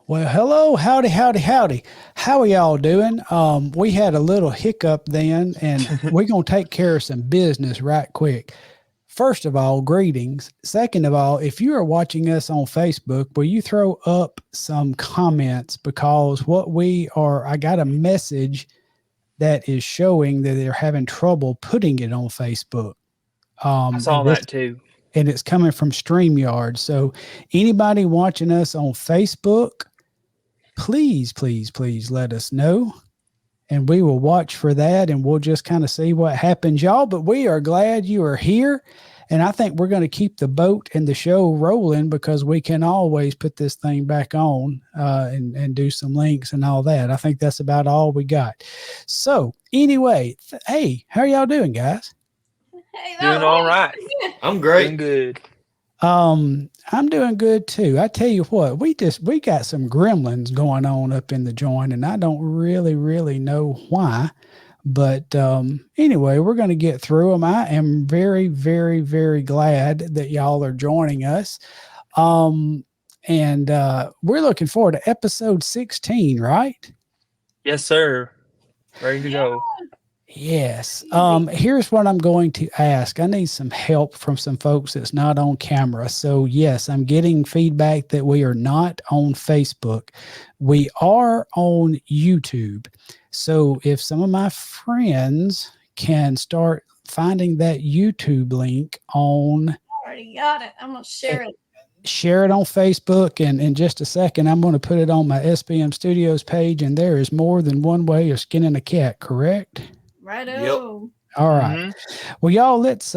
Well, hello, howdy, howdy, howdy. How are y'all doing? We had a little hiccup then, and we're gonna take care of some business right quick. First of all, greetings. Second of all, if you are watching us on Facebook, will you throw up some comments because I got a message that is showing that they're having trouble putting it on Facebook. I And saw this that too. and it's coming from StreamYard. So anybody watching us on Facebook, please, please, please let us know. And we will watch for that and we'll just kind of see what happens, y'all. But we are glad you are here. And I think we're going to keep the boat and the show rolling because we can always put this thing back on and do some links and all that. I think that's about all we got. So, anyway, hey, how are y'all doing, guys? Hey, Doing oh, all right. I'm Doing great. good. I'm doing good too. I tell you what, we got some gremlins going on up in the joint, and I don't really know why. But anyway, we're going to get through them. I am very glad that y'all are joining us. And we're looking forward to episode 16, right? Yes, sir. Ready to yeah. go. Yes. Here's what I'm going to ask. I need some help from some folks that's not on camera. So yes, I'm getting feedback that we are not on Facebook. We are on YouTube. So if some of my friends can start finding that YouTube link on, Already got it. I'm gonna share it. share it on Facebook, and in just a second, I'm going to put it on my SBM Studios page, and there is more than one way of skinning a cat, correct? Righto. All right. Well, y'all, let's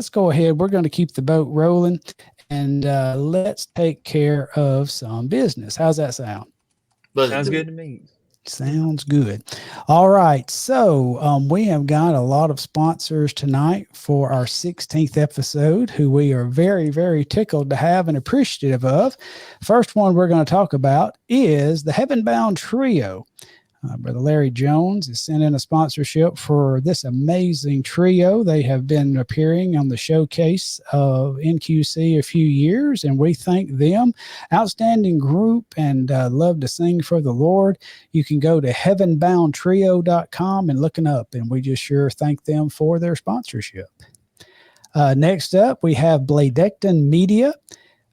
go ahead. We're going to keep the boat rolling, and let's take care of some business. How's that sound? Sounds good to me. Sounds good. All right. So we have got a lot of sponsors tonight for our 16th episode, who we are very tickled to have and appreciative of. First one we're going to talk about is the Heaven Bound Trio. Brother Larry Jones has sent in a sponsorship for this amazing trio. They have been appearing on the showcase of NQC a few years, and we thank them. Outstanding group, and love to sing for the Lord. You can go to heavenboundtrio.com and look them up, and we just sure thank them for their sponsorship. Next up, we have Bladecton Media.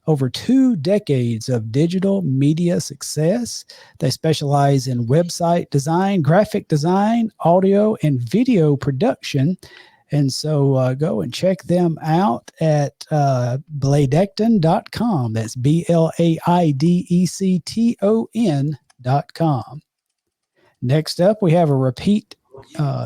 Over 2 decades of digital media success. They specialize in website design, graphic design, audio, and video production. And so go and check them out at bladecton.com. That's BLAIDECTON.com. Next up, we have a repeat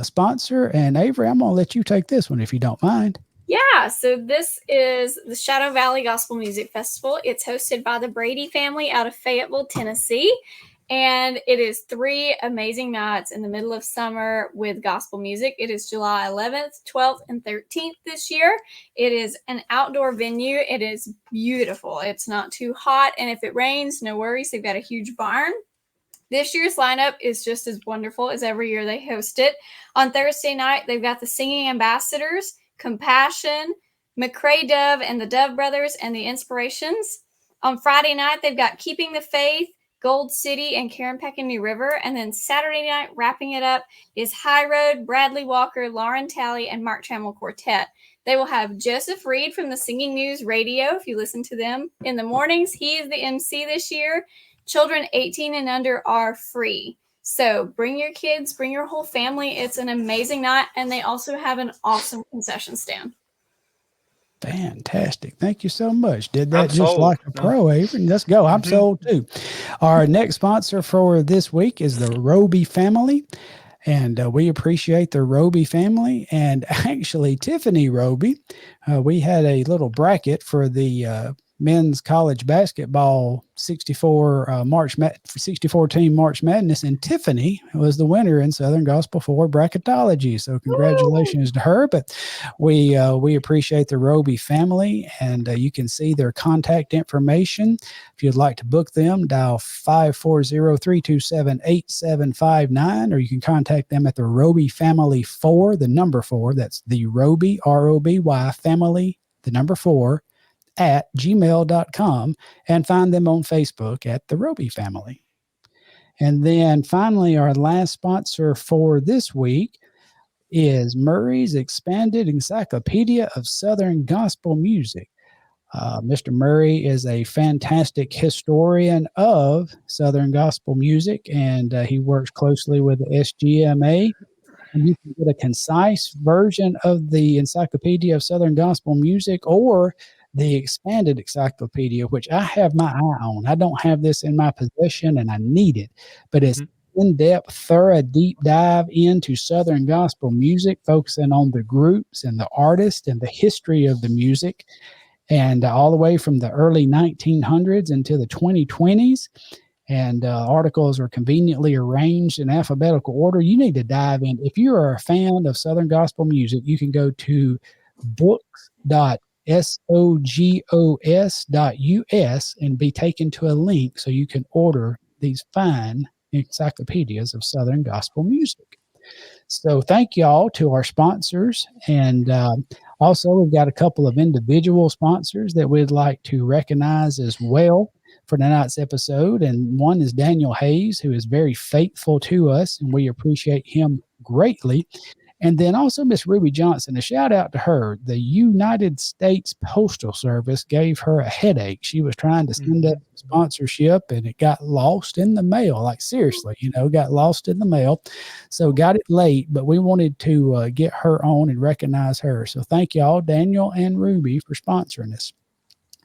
sponsor. And Avery, I'm going to let you take this one if you don't mind. Yeah, so this is the Shadow Valley Gospel Music Festival. It's hosted by the Brady family out of Fayetteville, Tennessee. And it is 3 amazing nights in the middle of summer with gospel music. It is July 11th, 12th, and 13th this year. It is an outdoor venue. It is beautiful. It's not too hot. And if it rains, no worries. They've got a huge barn. This year's lineup is just as wonderful as every year they host it. On Thursday night, they've got the Singing Ambassadors, Compassion, McCrae Dove and the Dove Brothers, and the Inspirations. On Friday night, they've got Keeping the Faith, Gold City, and Karen Peck and New River. And then Saturday night, wrapping it up, is High Road, Bradley Walker, Lauren Talley, and Mark Trammell Quartet. They will have Joseph Reed from the Singing News Radio, if you listen to them in the mornings. He is the MC this year. Children 18 and under are free. So bring your kids, bring your whole family. It's an amazing night. And they also have an awesome concession stand. Fantastic. Thank you so much. Did that I'm just sold. like a pro, Avery. Let's go. I'm sold too. Our next sponsor for this week is the Roby family. And we appreciate the Roby family. And actually, Tiffany Roby, we had a little bracket for the men's college basketball 64 team March Madness, and Tiffany was the winner in Southern Gospel 4 bracketology. So congratulations to her. But we appreciate the Roby family, and you can see their contact information. If you'd like to book them, dial 540-327-8759, or you can contact them at the Roby Family 4, the number 4. That's the Roby, ROBY family, the number 4, gmail.com, and find them on Facebook at the Roby Family. And then finally, our last sponsor for this week is Murray's Expanded Encyclopedia of Southern Gospel Music. Mr. Murray is a fantastic historian of Southern gospel music, and he works closely with the SGMA. And you can get a concise version of the Encyclopedia of Southern Gospel Music or the expanded encyclopedia, which I have my eye on. I don't have this in my possession, and I need it, but it's in-depth, thorough, deep dive into Southern gospel music, focusing on the groups and the artists and the history of the music, and all the way from the early 1900s into the 2020s. And articles are conveniently arranged in alphabetical order. You need to dive in. If you are a fan of Southern gospel music, you can go to books.sogos.us and be taken to a link so you can order these fine encyclopedias of Southern gospel music. So thank y'all to our sponsors. And also, we've got a couple of individual sponsors that we'd like to recognize as well for tonight's episode. And one is Daniel Hayes, who is very faithful to us, and we appreciate him greatly. And then also Miss Ruby Johnson, a shout out to her. The United States Postal Service gave her a headache. She was trying to send up sponsorship, and it got lost in the mail. Like, seriously, got lost in the mail. So got it late, but we wanted to get her on and recognize her. So thank y'all, Daniel and Ruby, for sponsoring us.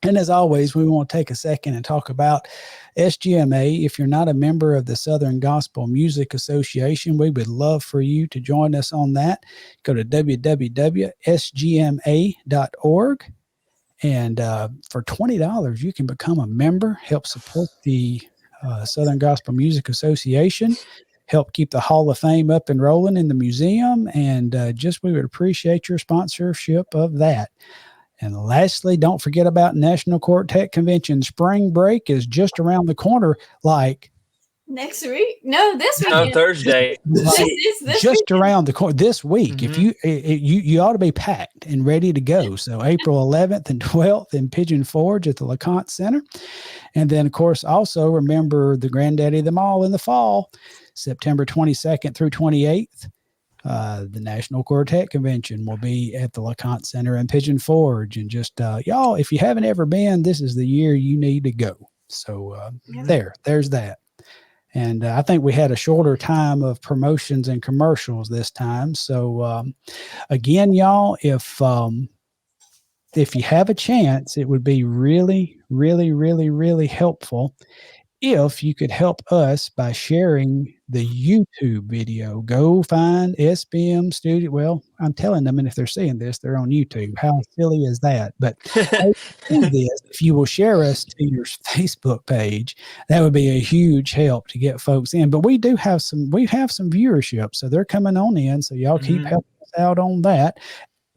And as always, we want to take a second and talk about SGMA. If you're not a member of the Southern Gospel Music Association, we would love for you to join us on that. Go to www.sgma.org. And for $20, you can become a member, help support the Southern Gospel Music Association, help keep the Hall of Fame up and rolling in the museum. And we would appreciate your sponsorship of that. And lastly, don't forget about National Quartet Convention. Spring break is just around the corner, like next week. No, this week. No, Thursday. This just weekend. around the corner this week. If you ought to be packed and ready to go. So April 11th and 12th in Pigeon Forge at the LeConte Center. And then, of course, also remember the Granddaddy of them all in the fall, September 22nd through 28th. The National Quartet Convention will be at the LeConte Center in Pigeon Forge. And just, y'all, if you haven't ever been, this is the year you need to go. So there's that. And I think we had a shorter time of promotions and commercials this time. So again, y'all, if you have a chance, it would be really, really, really, really helpful if you could help us by sharing the YouTube video. Go find SBM Studio. Well, I'm telling them, and if they're seeing this, they're on YouTube. How silly is that? But if you will share us to your Facebook page, that would be a huge help to get folks in. But we have some viewership, so they're coming on in. So y'all keep helping us out on that.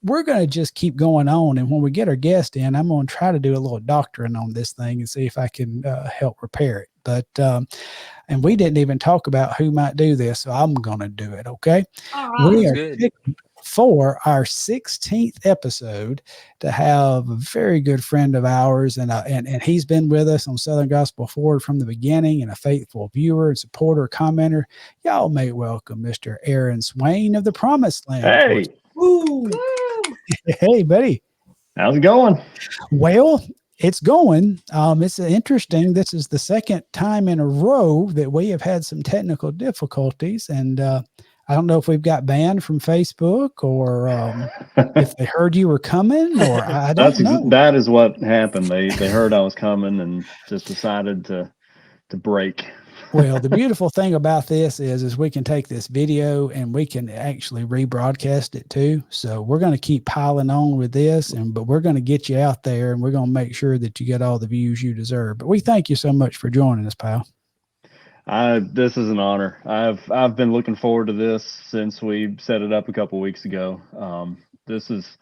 We're going to just keep going on. And when we get our guest in, I'm going to try to do a little doctoring on this thing and see if I can help repair it. But, and we didn't even talk about who might do this. So I'm going to do it. Okay. All right. We are picking for our 16th episode to have a very good friend of ours. And he's been with us on Southern Gospel Forward from the beginning, and a faithful viewer and supporter, commenter. Y'all may welcome Mr. Aaron Swain of the PromisedLand. Hey. Woo. Hey, buddy. How's it going? Well, it's going. It's interesting. This is the second time in a row that we have had some technical difficulties, and I don't know if we've got banned from Facebook or if they heard you were coming, or I don't know. That is what happened. They heard I was coming and just decided to break. Well, the beautiful thing about this is we can take this video and we can actually rebroadcast it too. So we're going to keep piling on with this, but we're going to get you out there, and we're going to make sure that you get all the views you deserve. But we thank you so much for joining us, pal. This is an honor. I've been looking forward to this since we set it up a couple weeks ago. This is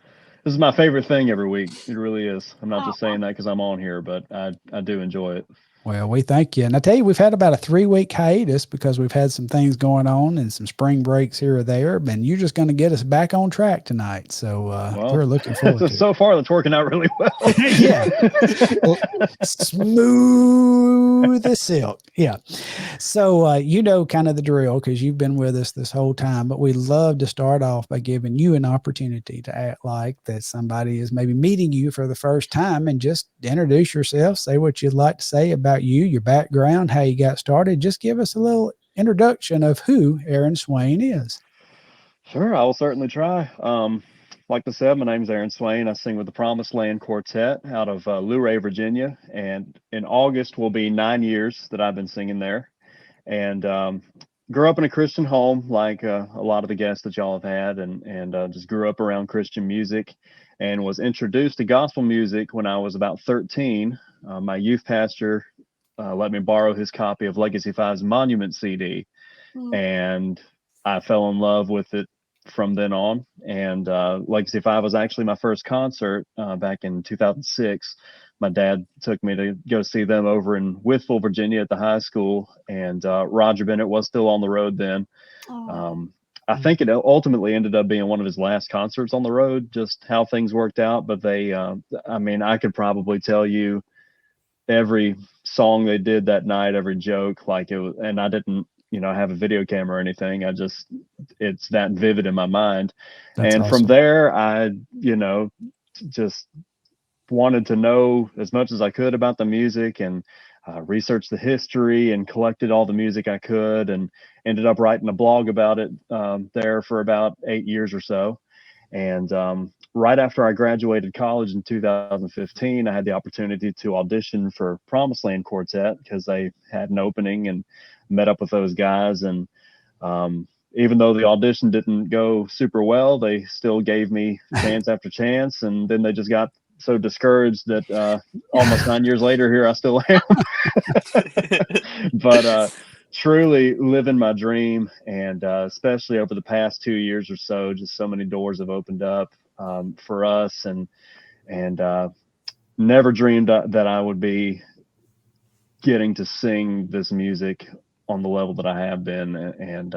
my favorite thing every week. It really is. I'm not just saying that because I'm on here, but I do enjoy it. Well, we thank you. And I tell you, we've had about a 3-week hiatus because we've had some things going on and some spring breaks here or there. And you're just going to get us back on track tonight. So we're looking forward to it. So far, that's working out really well. Yeah. Smooth as silk. Yeah. So, you know, kind of the drill because you've been with us this whole time. But we love to start off by giving you an opportunity to act like that somebody is maybe meeting you for the first time and just introduce yourself, say what you'd like to say about you, your background, how you got started. Just give us a little introduction of who Aaron Swain is. Sure, I will certainly try. Like I said, my name's Aaron Swain. I sing with the PromisedLand Quartet out of Luray, Virginia. And in August will be 9 years that I've been singing there. And grew up in a Christian home, like a lot of the guests that y'all have had, and just grew up around Christian music and was introduced to gospel music when I was about 13. My youth pastor let me borrow his copy of Legacy 5's Monument CD, and I fell in love with it from then on. And Legacy 5 was actually my first concert back in 2006. My dad took me to go see them over in Whitfield, Virginia at the high school, and Roger Bennett was still on the road then. I think it ultimately ended up being one of his last concerts on the road, just how things worked out. But they, I mean, I could probably tell you every song they did that night, every joke, like it was, and I didn't, you know, have a video camera or anything. It's that vivid in my mind. That's and awesome. From there, I, you know, just wanted to know as much as I could about the music and researched the history and collected all the music I could and ended up writing a blog about it there for about 8 years or so. And right after I graduated college in 2015, I had the opportunity to audition for PromisedLand Quartet because they had an opening, and met up with those guys. And even though the audition didn't go super well, they still gave me chance after chance. And then they just got so discouraged that almost 9 years later, here I still am. But truly living my dream, and especially over the past 2 years or so, just so many doors have opened up for us, and never dreamed that I would be getting to sing this music on the level that I have been. And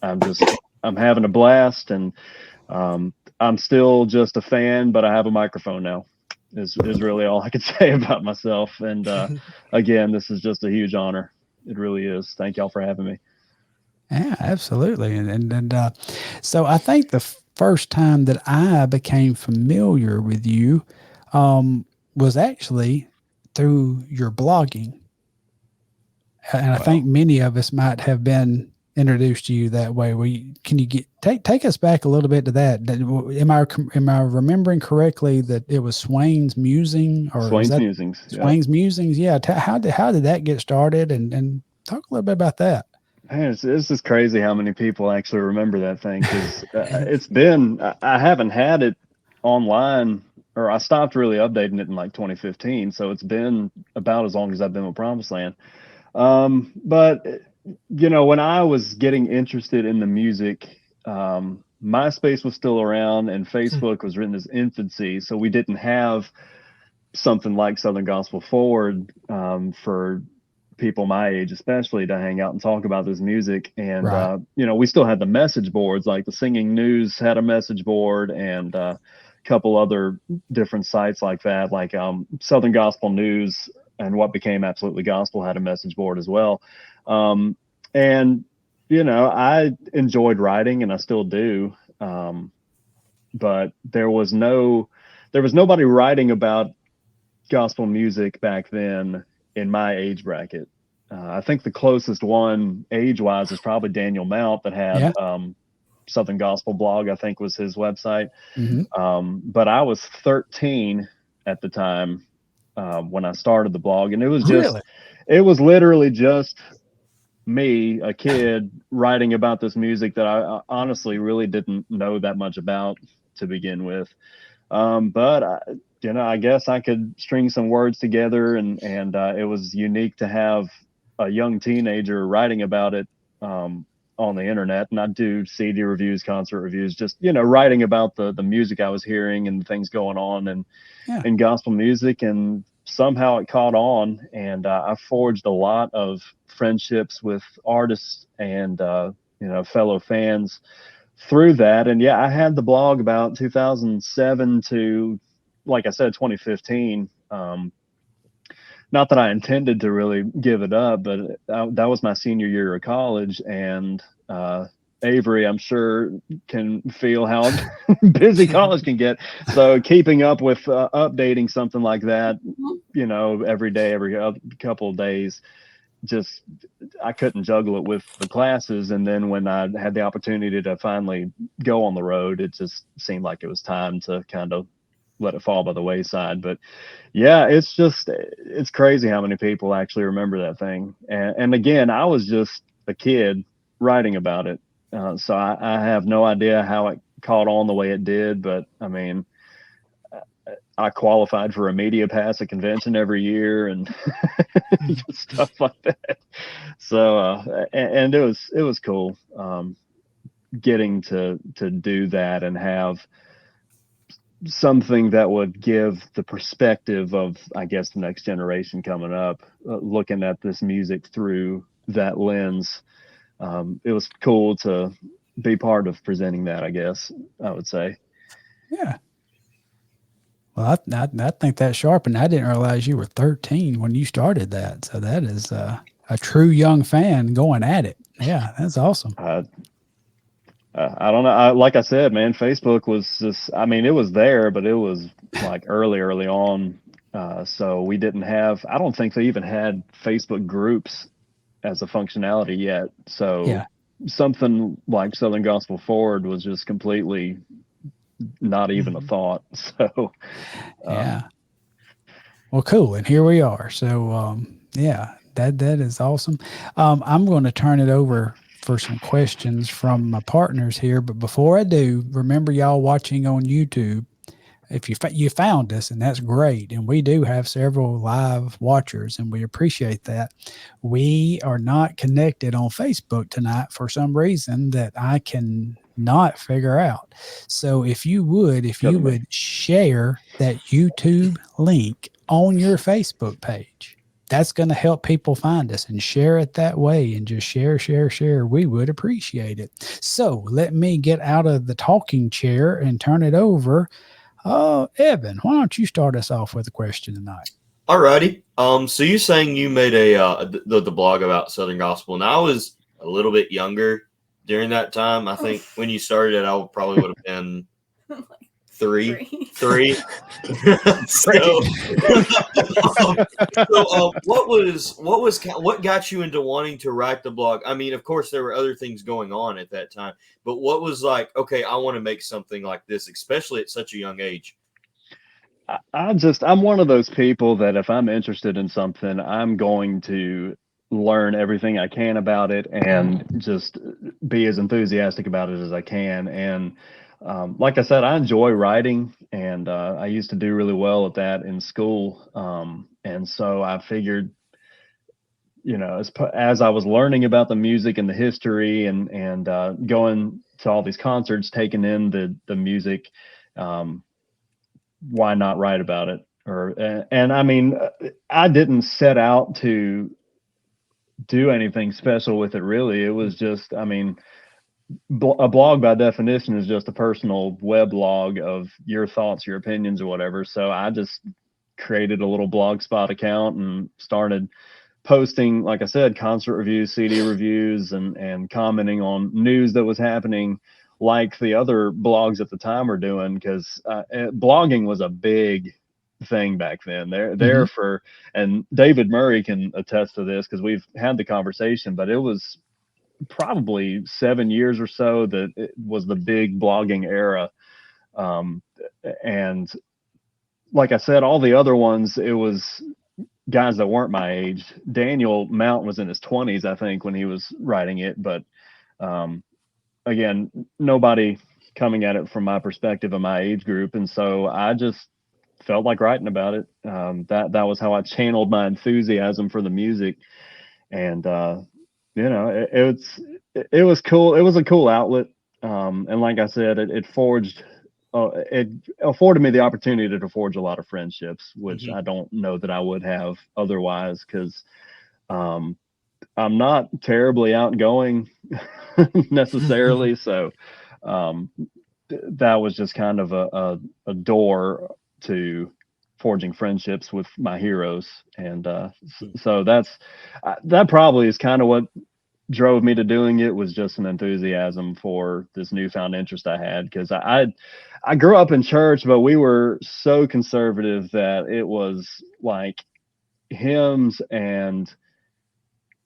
I'm having a blast, and I'm still just a fan, but I have a microphone now is really all I could say about myself. And again, this is just a huge honor. It really is. Thank y'all for having me. Yeah, absolutely. And so I think the first time that I became familiar with you was actually through your blogging. And I think many of us might have been introduced to you that way. Can you take us back a little bit to that? Am I remembering correctly that it was Swain's Musing, or Swain's Musings? Swain's Musings, yeah. How did that get started? And talk a little bit about that. Man, it's just crazy how many people actually remember that thing, because it's been, I haven't had it online, or I stopped really updating it in like 2015. So it's been about as long as I've been with PromisedLand. But you know, when I was getting interested in the music, MySpace was still around and Facebook was in its infancy. So we didn't have something like Southern Gospel Forward for people my age, especially, to hang out and talk about this music. And, right. You know, we still had the message boards, like the Singing News had a message board, and a couple other different sites like that, like Southern Gospel News and what became Absolutely Gospel had a message board as well. And, you know, I enjoyed writing, and I still do. But there was nobody writing about gospel music back then in my age bracket. I think the closest one age-wise is probably Daniel Mount, that had Southern Gospel Blog, I think was his website. Mm-hmm. But I was 13 at the time when I started the blog, and it was it was literally just me, a kid, writing about this music that I honestly really didn't know that much about to begin with. But you know, I guess I could string some words together, and it was unique to have a young teenager writing about it on the internet. And I'd do CD reviews, concert reviews, just, you know, writing about the music I was hearing and the things going on and in gospel music. And somehow it caught on, and I forged a lot of friendships with artists and fellow fans through that. And yeah, I had the blog about 2007 to, like I said, 2015. Not that I intended to really give it up, but that was my senior year of college, and Avery, I'm sure, can feel how busy college can get. So keeping up with updating something like that, every day, every couple of days, just I couldn't juggle it with the classes. And then when I had the opportunity to finally go on the road, it just seemed like it was time to kind of let it fall by the wayside. But yeah, it's crazy how many people actually remember that thing. And again, I was just a kid writing about it. So I have no idea how it caught on the way it did, but I mean, I qualified for a media pass at convention every year and stuff like that. So, and it was cool, getting to do that and have something that would give the perspective of, I guess, the next generation coming up, looking at this music through that lens. It was cool to be part of presenting that, I guess I would say. Yeah. Well, I think that's sharp, and I didn't realize you were 13 when you started that. So that is a true young fan going at it. Yeah, that's awesome. I don't know. Like I said, man, Facebook was just, I mean, it was there, but it was like early on. So we didn't have, I don't think they even had Facebook groups as a functionality yet. So yeah. Something like Southern Gospel Forward was just completely not even a thought. So, yeah. Well, cool. And here we are. So, yeah, that is awesome. I'm going to turn it over for some questions from my partners here. But before I do, remember y'all watching on YouTube. If you found us, and that's great, and we do have several live watchers, and we appreciate that. We are not connected on Facebook tonight for some reason that I can not figure out. So if you would share that YouTube link on your Facebook page, that's going to help people find us, and share it that way, and just share. We would appreciate it. So let me get out of the talking chair and turn it over. Evan, why don't you start us off with a question tonight? Alrighty. So you're saying you made the blog about Southern Gospel, and I was a little bit younger during that time. I think when you started it, I probably would have been three. What got you into wanting to write the blog? I mean, of course, there were other things going on at that time, but what was like, okay, I want to make something like this, especially at such a young age? I'm one of those people that if I'm interested in something, I'm going to learn everything I can about it and just be as enthusiastic about it as I can. And like I said, I enjoy writing, and I used to do really well at that in school. And so I figured, as I was learning about the music and the history and going to all these concerts, taking in the music, why not write about it? And I mean, I didn't set out to do anything special with it, really. It was just, I mean, a blog by definition is just a personal web log of your thoughts, your opinions, or whatever. So I just created a little Blogspot account and started posting, like I said, concert reviews, CD reviews, and commenting on news that was happening, like the other blogs at the time were doing, because blogging was a big thing back then. There for, and David Murray can attest to this because we've had the conversation, but it was probably 7 years or so that it was the big blogging era. And like I said, all the other ones, it was guys that weren't my age. Daniel Mount was in his 20s, I think, when he was writing it. But again, nobody coming at it from my perspective of my age group. And so I just felt like writing about it. That was how I channeled my enthusiasm for the music. And it was cool. It was a cool outlet. And like I said, it forged it afforded me the opportunity to forge a lot of friendships, which I don't know that I would have otherwise, because I'm not terribly outgoing necessarily. So that was just kind of a door to forging friendships with my heroes. And so that probably is kind of what drove me to doing it, was just an enthusiasm for this newfound interest I had, because I grew up in church, but we were so conservative that it was like hymns, and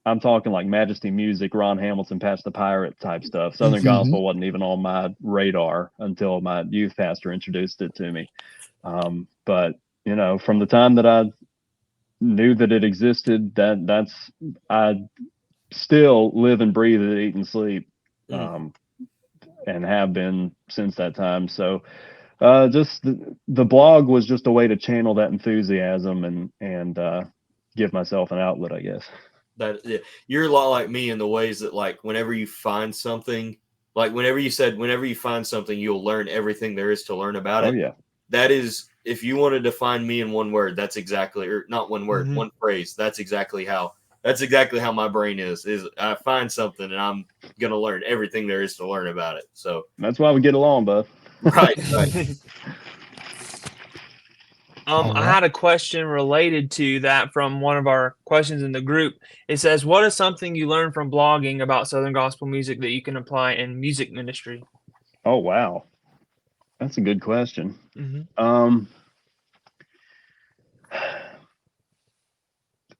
I'm talking like Majesty Music, Ron Hamilton, Patch the Pirate type stuff. Southern Gospel wasn't even on my radar until my youth pastor introduced it to me. But you know, from the time that I knew that it existed, I still live and breathe it, eat and sleep, and have been since that time. So just the blog was just a way to channel that enthusiasm and give myself an outlet, I guess. You're a lot like me in the ways that, like, whenever you find something, like whenever you find something, you'll learn everything there is to learn about it. Oh yeah. That is, if you want to define me in one word, that's exactly, or not one word, one phrase. That's exactly how my brain is I find something and I'm going to learn everything there is to learn about it. So that's why we get along, bud. Right. I had a question related to that from one of our questions in the group. It says, what is something you learned from blogging about Southern gospel music that you can apply in music ministry? Oh, wow. That's a good question.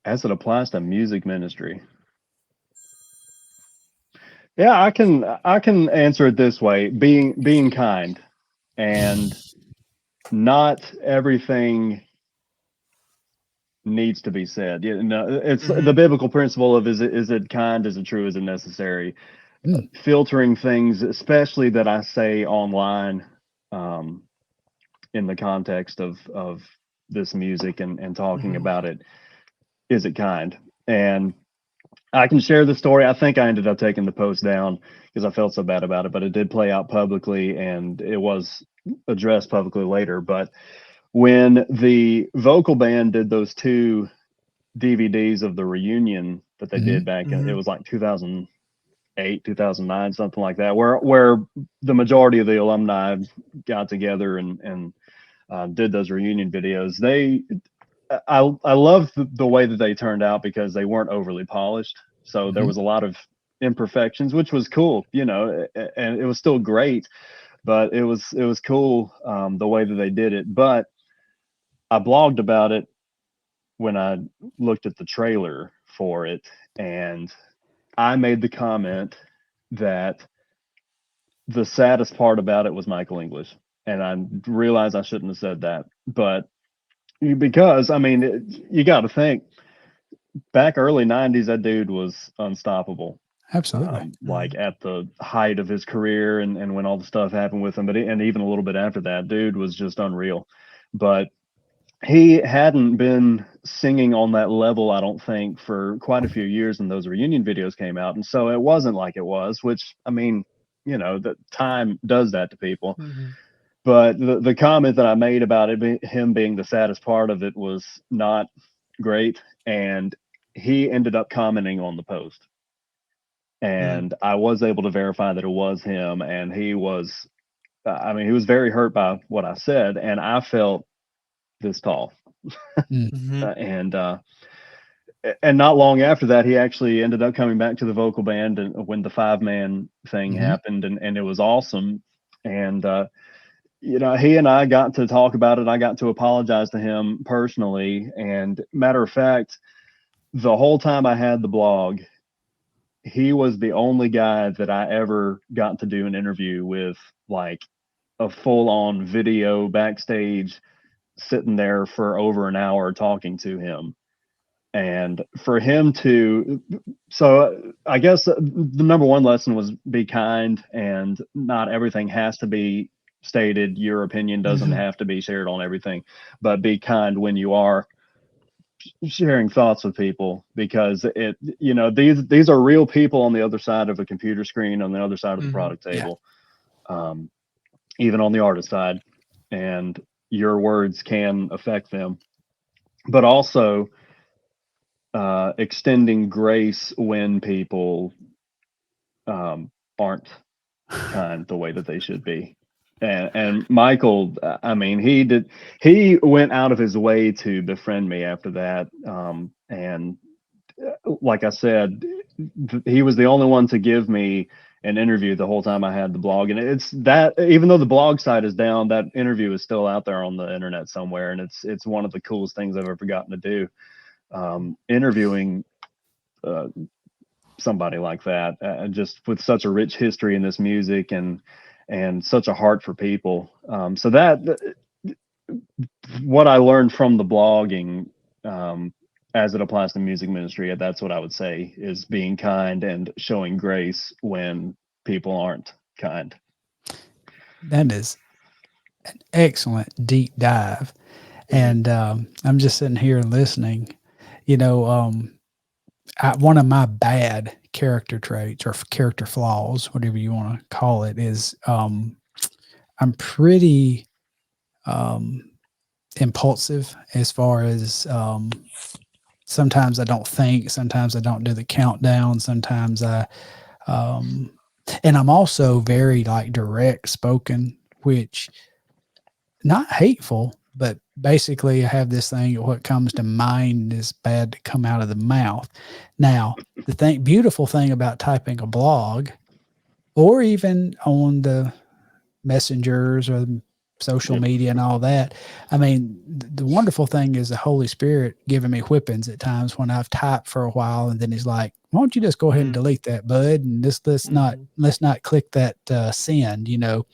As it applies to music ministry. Yeah, I can answer it this way: being kind, and not everything needs to be said. You know, it's the biblical principle of is it kind, is it true, is it necessary? Filtering things, especially that I say online, in the context of this music and talking about it. Is it kind? And I can share the story. I think I ended up taking the post down because I felt so bad about it, but it did play out publicly and it was addressed publicly later. But when the vocal band did those 2 DVDs of the reunion that they did back in, it was like 2008, 2009, something like that, where the majority of the alumni got together and did those reunion videos. I love the way that they turned out because they weren't overly polished. So there was a lot of imperfections, which was cool, you know, and it was still great, but it was cool the way that they did it. But I blogged about it when I looked at the trailer for it, and I made the comment that the saddest part about it was Michael English. And I realized I shouldn't have said that, but because, I mean, you got to think back early 90s, that dude was unstoppable. Absolutely. Like at the height of his career and when all the stuff happened with him, and even a little bit after that, dude was just unreal. But he hadn't been singing on that level, I don't think, for quite a few years when those reunion videos came out. And so it wasn't like it was, which, I mean, you know, the time does that to people. But the comment that I made about it, him being the saddest part of it, was not great. And he ended up commenting on the post. And I was able to verify that it was him. And he was, he was very hurt by what I said. And I felt this tall. And not long after that, he actually ended up coming back to the vocal band and when the 5-man thing happened, and it was awesome. And you know, he and I got to talk about it. I got to apologize to him personally. And matter of fact, the whole time I had the blog, he was the only guy that I ever got to do an interview with, like a full-on video backstage, sitting there for over an hour talking to him. And for him to, so I guess the number one lesson was be kind, and not everything has to be stated. Your opinion doesn't have to be shared on everything, but be kind when you are sharing thoughts with people, because it, you know, these are real people on the other side of a computer screen, on the other side of the product table. even on the artist side, and your words can affect them. But also extending grace when people aren't kind the way that they should be. And Michael, I mean, he went out of his way to befriend me after that. And like I said, he was the only one to give me an interview the whole time I had the blog. And it's that, even though the blog site is down, that interview is still out there on the internet somewhere. And it's one of the coolest things I've ever gotten to do. Interviewing somebody like that, just with such a rich history in this music and such a heart for people. So that what I learned from the blogging, as it applies to music ministry, that's what I would say is being kind and showing grace when people aren't kind. That is an excellent deep dive. And I'm just sitting here listening. You know, one of my bad character traits or character flaws, whatever you want to call it, is I'm pretty impulsive as far as sometimes I don't think, sometimes I don't do the countdown, sometimes I and I'm also very like direct spoken, which not hateful, but basically I have this thing, what comes to mind is bad to come out of the mouth. Now, the beautiful thing about typing a blog or even on the messengers or social media and all that, I mean, the wonderful thing is the Holy Spirit giving me whippings at times when I've typed for a while, and then he's like, why don't you just go ahead and delete that, bud, and let's not click that send, you know.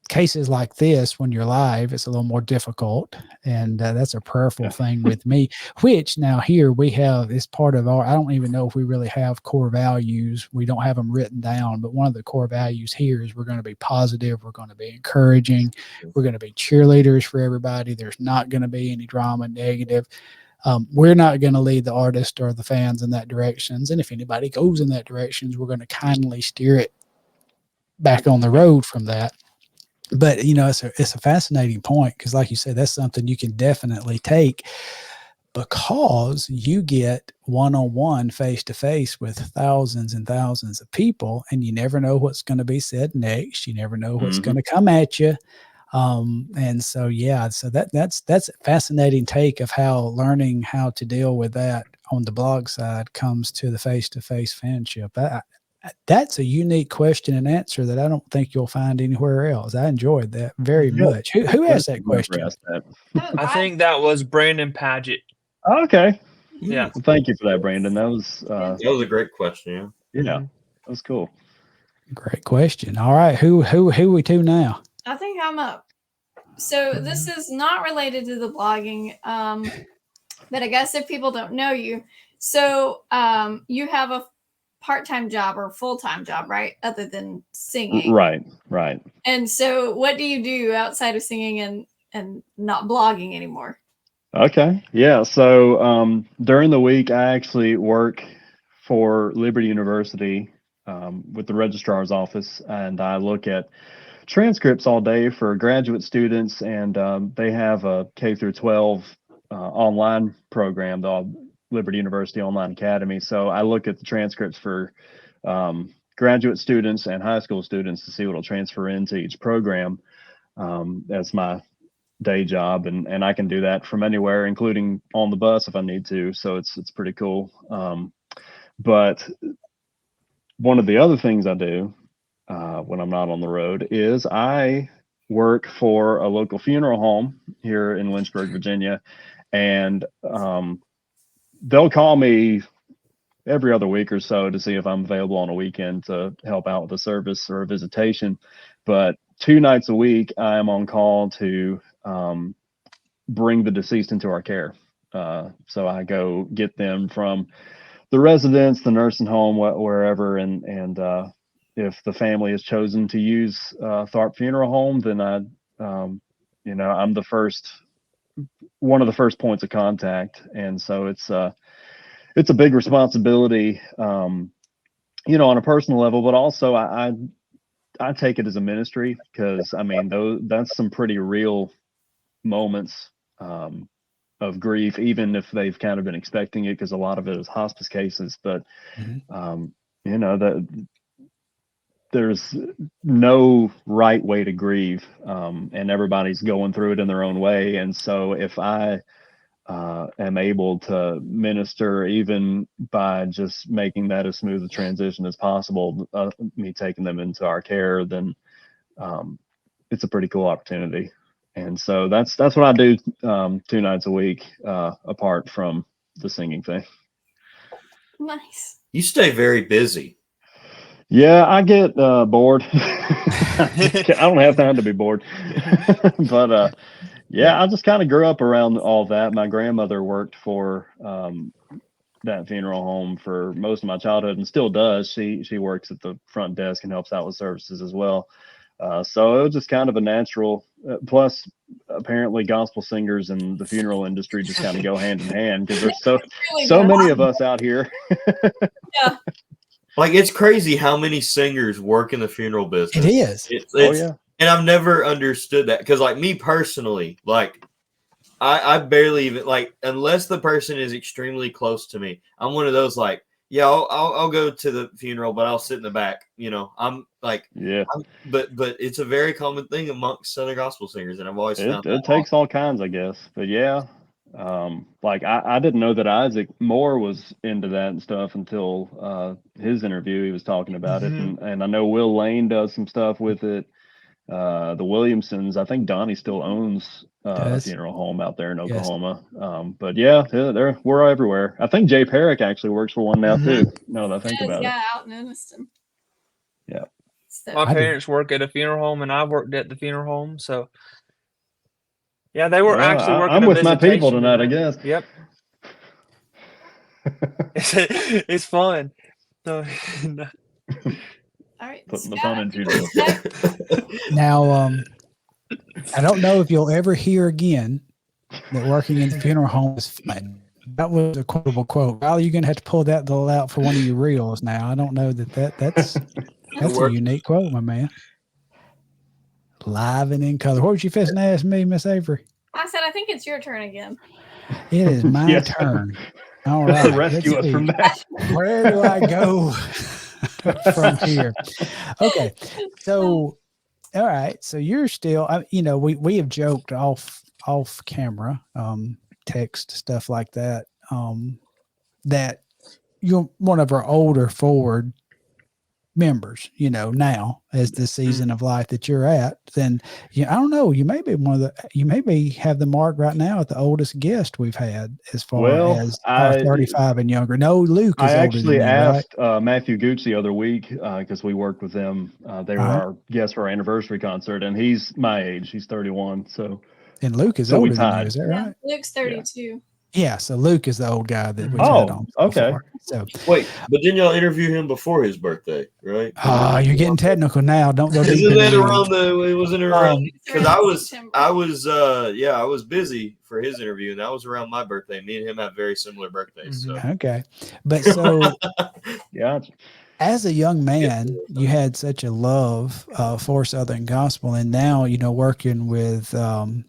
Cases like this, when you're live, it's a little more difficult, and that's a prayerful thing with me, which now here we have is part of our, I don't even know if we really have core values. We don't have them written down, but one of the core values here is we're going to be positive. We're going to be encouraging. We're going to be cheerleaders for everybody. There's not going to be any drama, negative. We're not going to lead the artist or the fans in that directions. And if anybody goes in that directions, we're going to kindly steer it back on the road from that. But, you know, it's a fascinating point because, like you said, that's something you can definitely take because you get one-on-one, face-to-face with thousands and thousands of people, and you never know what's going to be said next. You never know what's going to come at you. And so, yeah, so that's a fascinating take of how learning how to deal with that on the blog side comes to the face-to-face fanship. That's a unique question and answer that I don't think you'll find anywhere else. I enjoyed that very much. Who asked that question? I think that was Brandon Paget. Oh, okay. Yeah. Well, thank you for that, Brandon. That was a great question. Yeah. That was cool. Great question. All right. Who we to now? I think I'm up. So this is not related to the blogging, but I guess if people don't know you, so you have a part-time job or full-time job, right? Other than singing. Right. And so what do you do outside of singing and not blogging anymore? Okay. Yeah. So during the week, I actually work for Liberty University with the registrar's office, and I look at transcripts all day for graduate students, and they have a K through 12 online program, the Liberty University Online Academy. So I look at the transcripts for graduate students and high school students to see what will transfer into each program. That's my day job, and I can do that from anywhere, including on the bus if I need to. So it's pretty cool. But one of the other things I do when I'm not on the road is I work for a local funeral home here in Lynchburg, Virginia, and they'll call me every other week or so to see if I'm available on a weekend to help out with a service or a visitation. But 2 nights a week, I'm on call to bring the deceased into our care. So I go get them from the residence, the nursing home, wherever, and if the family has chosen to use Tharp Funeral Home, then I'm one of the first points of contact, and so it's a big responsibility, on a personal level, but also I take it as a ministry, because I mean, that's some pretty real moments of grief, even if they've kind of been expecting it, because a lot of it is hospice cases. But you know, that there's no right way to grieve, and everybody's going through it in their own way. And so if I am able to minister, even by just making that as smooth a transition as possible, me taking them into our care, then it's a pretty cool opportunity. And so that's what I do 2 nights a week, apart from the singing thing. Nice. You stay very busy. Yeah, I get bored. I don't have time to be bored. But yeah, I just kind of grew up around all that. My grandmother worked for that funeral home for most of my childhood, and still does. She works at the front desk and helps out with services as well. So it was just kind of a natural. Plus, apparently, gospel singers and the funeral industry just kind of go hand in hand, because there's so many of us out here. Yeah. Like, it's crazy how many singers work in the funeral business. It is. It's, Oh yeah. And I've never understood that, because, like, me personally, like, I barely even, like, unless the person is extremely close to me, I'm one of those, like, yeah, I'll go to the funeral, but I'll sit in the back. You know, I'm like, Yeah. But it's a very common thing amongst Southern gospel singers, and I've always found It takes all kinds, I guess. But yeah, like I didn't know that Isaac Moore was into that and stuff until his interview. He was talking about it, and I know Will Lane does some stuff with it. The Williamsons, I think Donnie still owns a funeral home out there in Oklahoma. Yes. But yeah, we're everywhere. I think Jay Perrick actually works for one now too. No, that I think about it. Yeah, out in Evanston. Yeah. So. My parents work at a funeral home, and I've worked at the funeral home. So yeah, they were actually working. I'm with my people tonight, I guess. Yep. It's fun. So, all right. Putting the fun in funeral. Now, I don't know if you'll ever hear again that working in the funeral home is fun. That was a quotable quote. Well, you're gonna have to pull that out for one of your reels now. I don't know that's a unique quote, my man. Live and in color. What was you fixing to ask me, Miss Avery? I said I think it's your turn again. It is my turn. All right. Rescue us from that. Where do I go from here? Okay. So, all right. So you're still, we have joked off camera, text, stuff like that, that you're one of our older forward members, now as the season of life that you're at, then I don't know, you may have the mark right now at the oldest guest we've had as far as 35 and younger. No, Luke is I older actually than you, asked right? Matthew Gooch the other week, because we worked with them. They were our guests for our anniversary concert, and he's my age. He's 31. So, and Luke is older than you, is that right? Luke's 32. Yeah, so Luke is the old guy that we've had on. Okay. So wait, but didn't y'all interview him before his birthday, right? You're getting technical now. Don't go deep. Isn't that around it wasn't around, because I was busy for his interview, and that was around my birthday. Me and him have very similar birthdays. So okay. But so yeah. As a young man, you had such a love for Southern gospel, and now working with the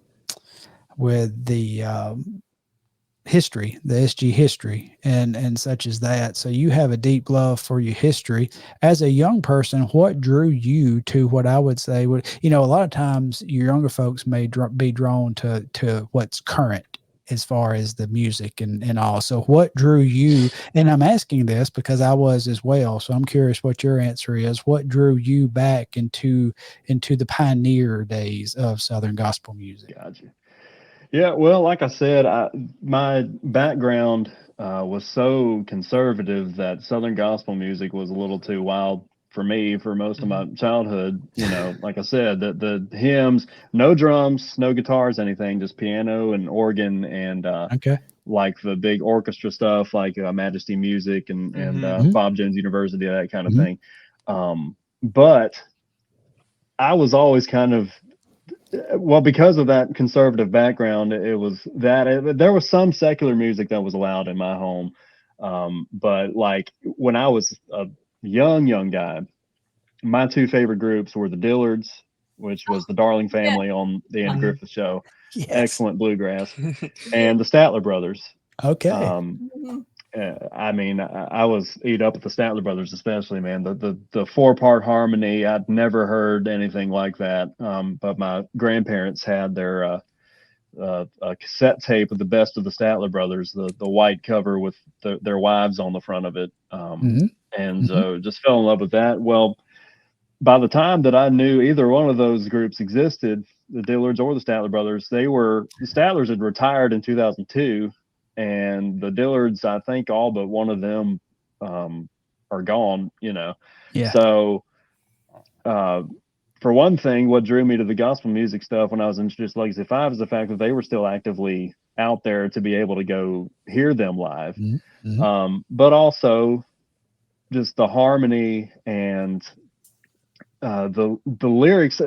history, the SG history, and such as that. So you have a deep love for your history. As a young person, what drew you to what I would say would, a lot of times your younger folks may be drawn to what's current as far as the music and all. So what drew you, and I'm asking this because I was as well, so I'm curious what your answer is. What drew you back into the pioneer days of Southern gospel music? Gotcha. Yeah, well, like I said, my background was so conservative that Southern gospel music was a little too wild for me for most of my childhood. Like I said, the hymns, no drums, no guitars, anything, just piano and organ and like the big orchestra stuff, like Majesty Music and Bob Jones University, that kind of thing. But I was always kind of, well, because of that conservative background, there was some secular music that was allowed in my home. But like when I was a young guy, my two favorite groups were the Dillards, which was the Darling Family on the Andy Mhm. Griffith Show, Yes. excellent bluegrass, and the Statler Brothers. Okay. Mhm. I mean, I was eat up with the Statler Brothers, especially, man. The 4-part harmony, I'd never heard anything like that. But my grandparents had their a cassette tape of the best of the Statler Brothers, the white cover with their wives on the front of it. Mhm. And so just fell in love with that. Well, by the time that I knew either one of those groups existed, the Dillards or the Statler Brothers, the Statlers had retired in 2002, and the Dillards, I think all but one of them are gone, Yeah. So for one thing, what drew me to the gospel music stuff when I was introduced to Legacy 5 is the fact that they were still actively out there to be able to go hear them live. Mhm. But also just the harmony and the lyrics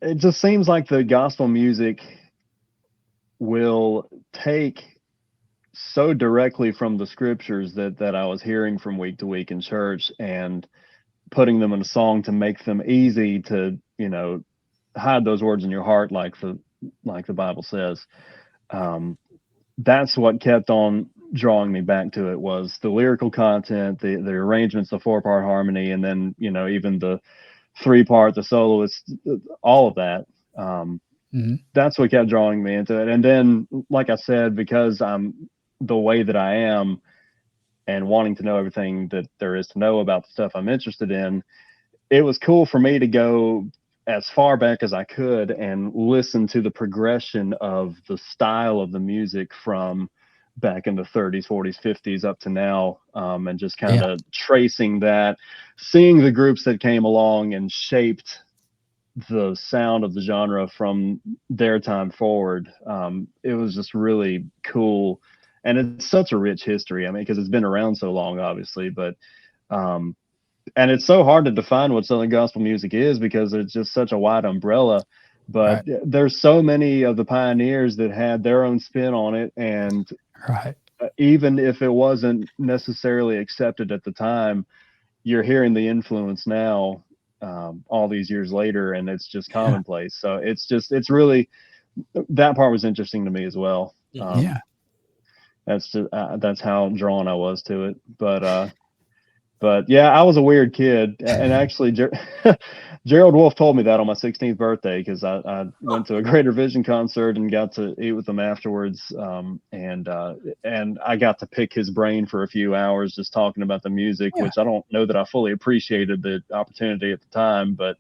it just seems like the gospel music will take so directly from the scriptures that I was hearing from week to week in church and putting them in a song to make them easy to, hide those words in your heart, like the Bible says. That's what kept on drawing me back to it, was the lyrical content, the arrangements, the 4-part harmony, and then, even the 3-part, the soloist, all of that. That's what kept drawing me into it. And then, like I said, because I'm the way that I am and wanting to know everything that there is to know about the stuff I'm interested in, it was cool for me to go as far back as I could and listen to the progression of the style of the music from back in the 30s, 40s, 50s up to now, and just kind of tracing that, seeing the groups that came along and shaped the sound of the genre from their time forward. It was just really cool. And it's such a rich history. I mean, because it's been around so long, obviously, but and it's so hard to define what Southern gospel music is because it's just such a wide umbrella. But there's so many of the pioneers that had their own spin on it, and even if it wasn't necessarily accepted at the time, you're hearing the influence now, all these years later, and it's just commonplace. So it's really, that part was interesting to me as well. That's how drawn I was to it. But yeah, I was a weird kid, and actually, Gerald Wolf told me that on my 16th birthday, because I went to a Greater Vision concert and got to eat with him afterwards, and I got to pick his brain for a few hours just talking about the music, which I don't know that I fully appreciated the opportunity at the time, but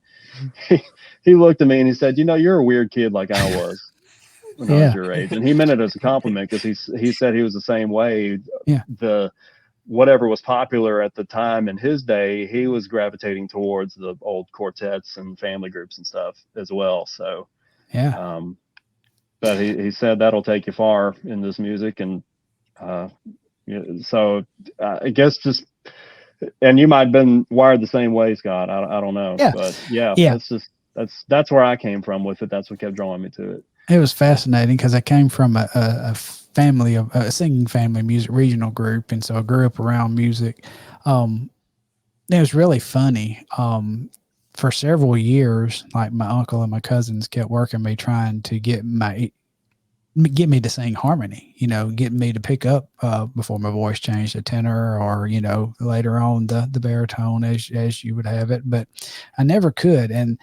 he looked at me and he said, "You're a weird kid like I was when I was your age," and he meant it as a compliment, because he said he was the same way. Whatever was popular at the time in his day, he was gravitating towards the old quartets and family groups and stuff as well. So, but he said that'll take you far in this music. And so I guess and you might have been wired the same way, Scott. I don't know. But that's where I came from with it. That's what kept drawing me to it. It was fascinating because I came from a family of a singing family music regional group, and so I grew up around music. It was really funny. For several years, like my uncle and my cousins kept working me, trying to get me to sing harmony. Get me to pick up before my voice changed to tenor, or later on the baritone as you would have it. But I never could, and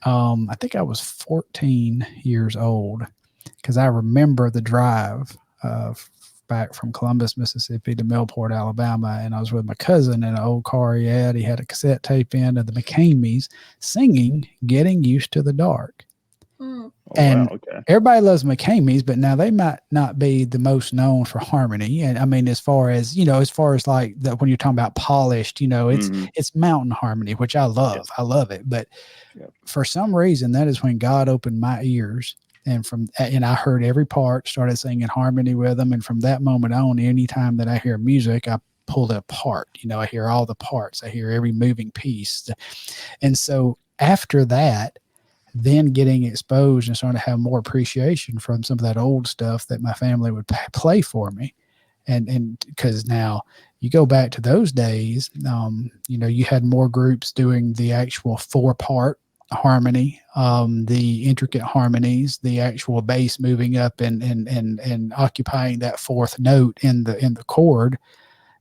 I think I was 14 years old, because I remember the drive back from Columbus, Mississippi to Millport, Alabama, and I was with my cousin in an old car he had. He had a cassette tape in of the McCameys singing "Getting Used to the Dark." And everybody loves McCameys, but now they might not be the most known for harmony. And I mean, as far as like that, when you're talking about polished, it's mountain harmony, which I love. I love it. But for some reason, that is when God opened my ears, and I heard every part, started singing harmony with them. And from that moment on, anytime that I hear music, I pull it apart. I hear all the parts. I hear every moving piece. And so after that, then getting exposed and starting to have more appreciation from some of that old stuff that my family would play for me. and because now you go back to those days, you had more groups doing the actual 4-part harmony, the intricate harmonies, the actual bass moving up and occupying that 4th note in the chord.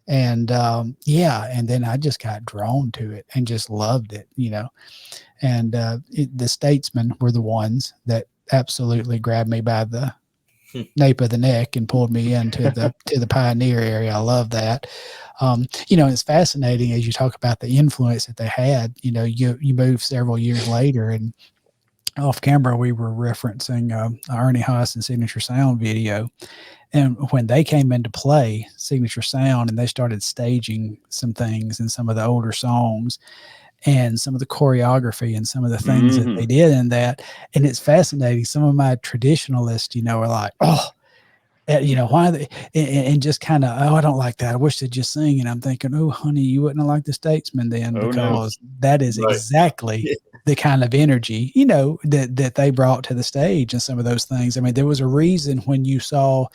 And and then I just got drawn to it and just loved it, and the Statesmen were the ones that absolutely grabbed me by the nape of the neck and pulled me into the Pioneer area. I love that. It's fascinating as you talk about the influence that they had. You move several years later, and off camera we were referencing Ernie Haas and Signature Sound video. And when they came into play, Signature Sound, and they started staging some things in some of the older songs and some of the choreography and some of the things that they did in that. And it's fascinating. Some of my traditionalists, are like, why they, and just kind of, I don't like that. I wish they'd just sing. And I'm thinking, oh, honey, you wouldn't have liked the Statesman then, because that is exactly the kind of energy, that they brought to the stage and some of those things. I mean, there was a reason when you saw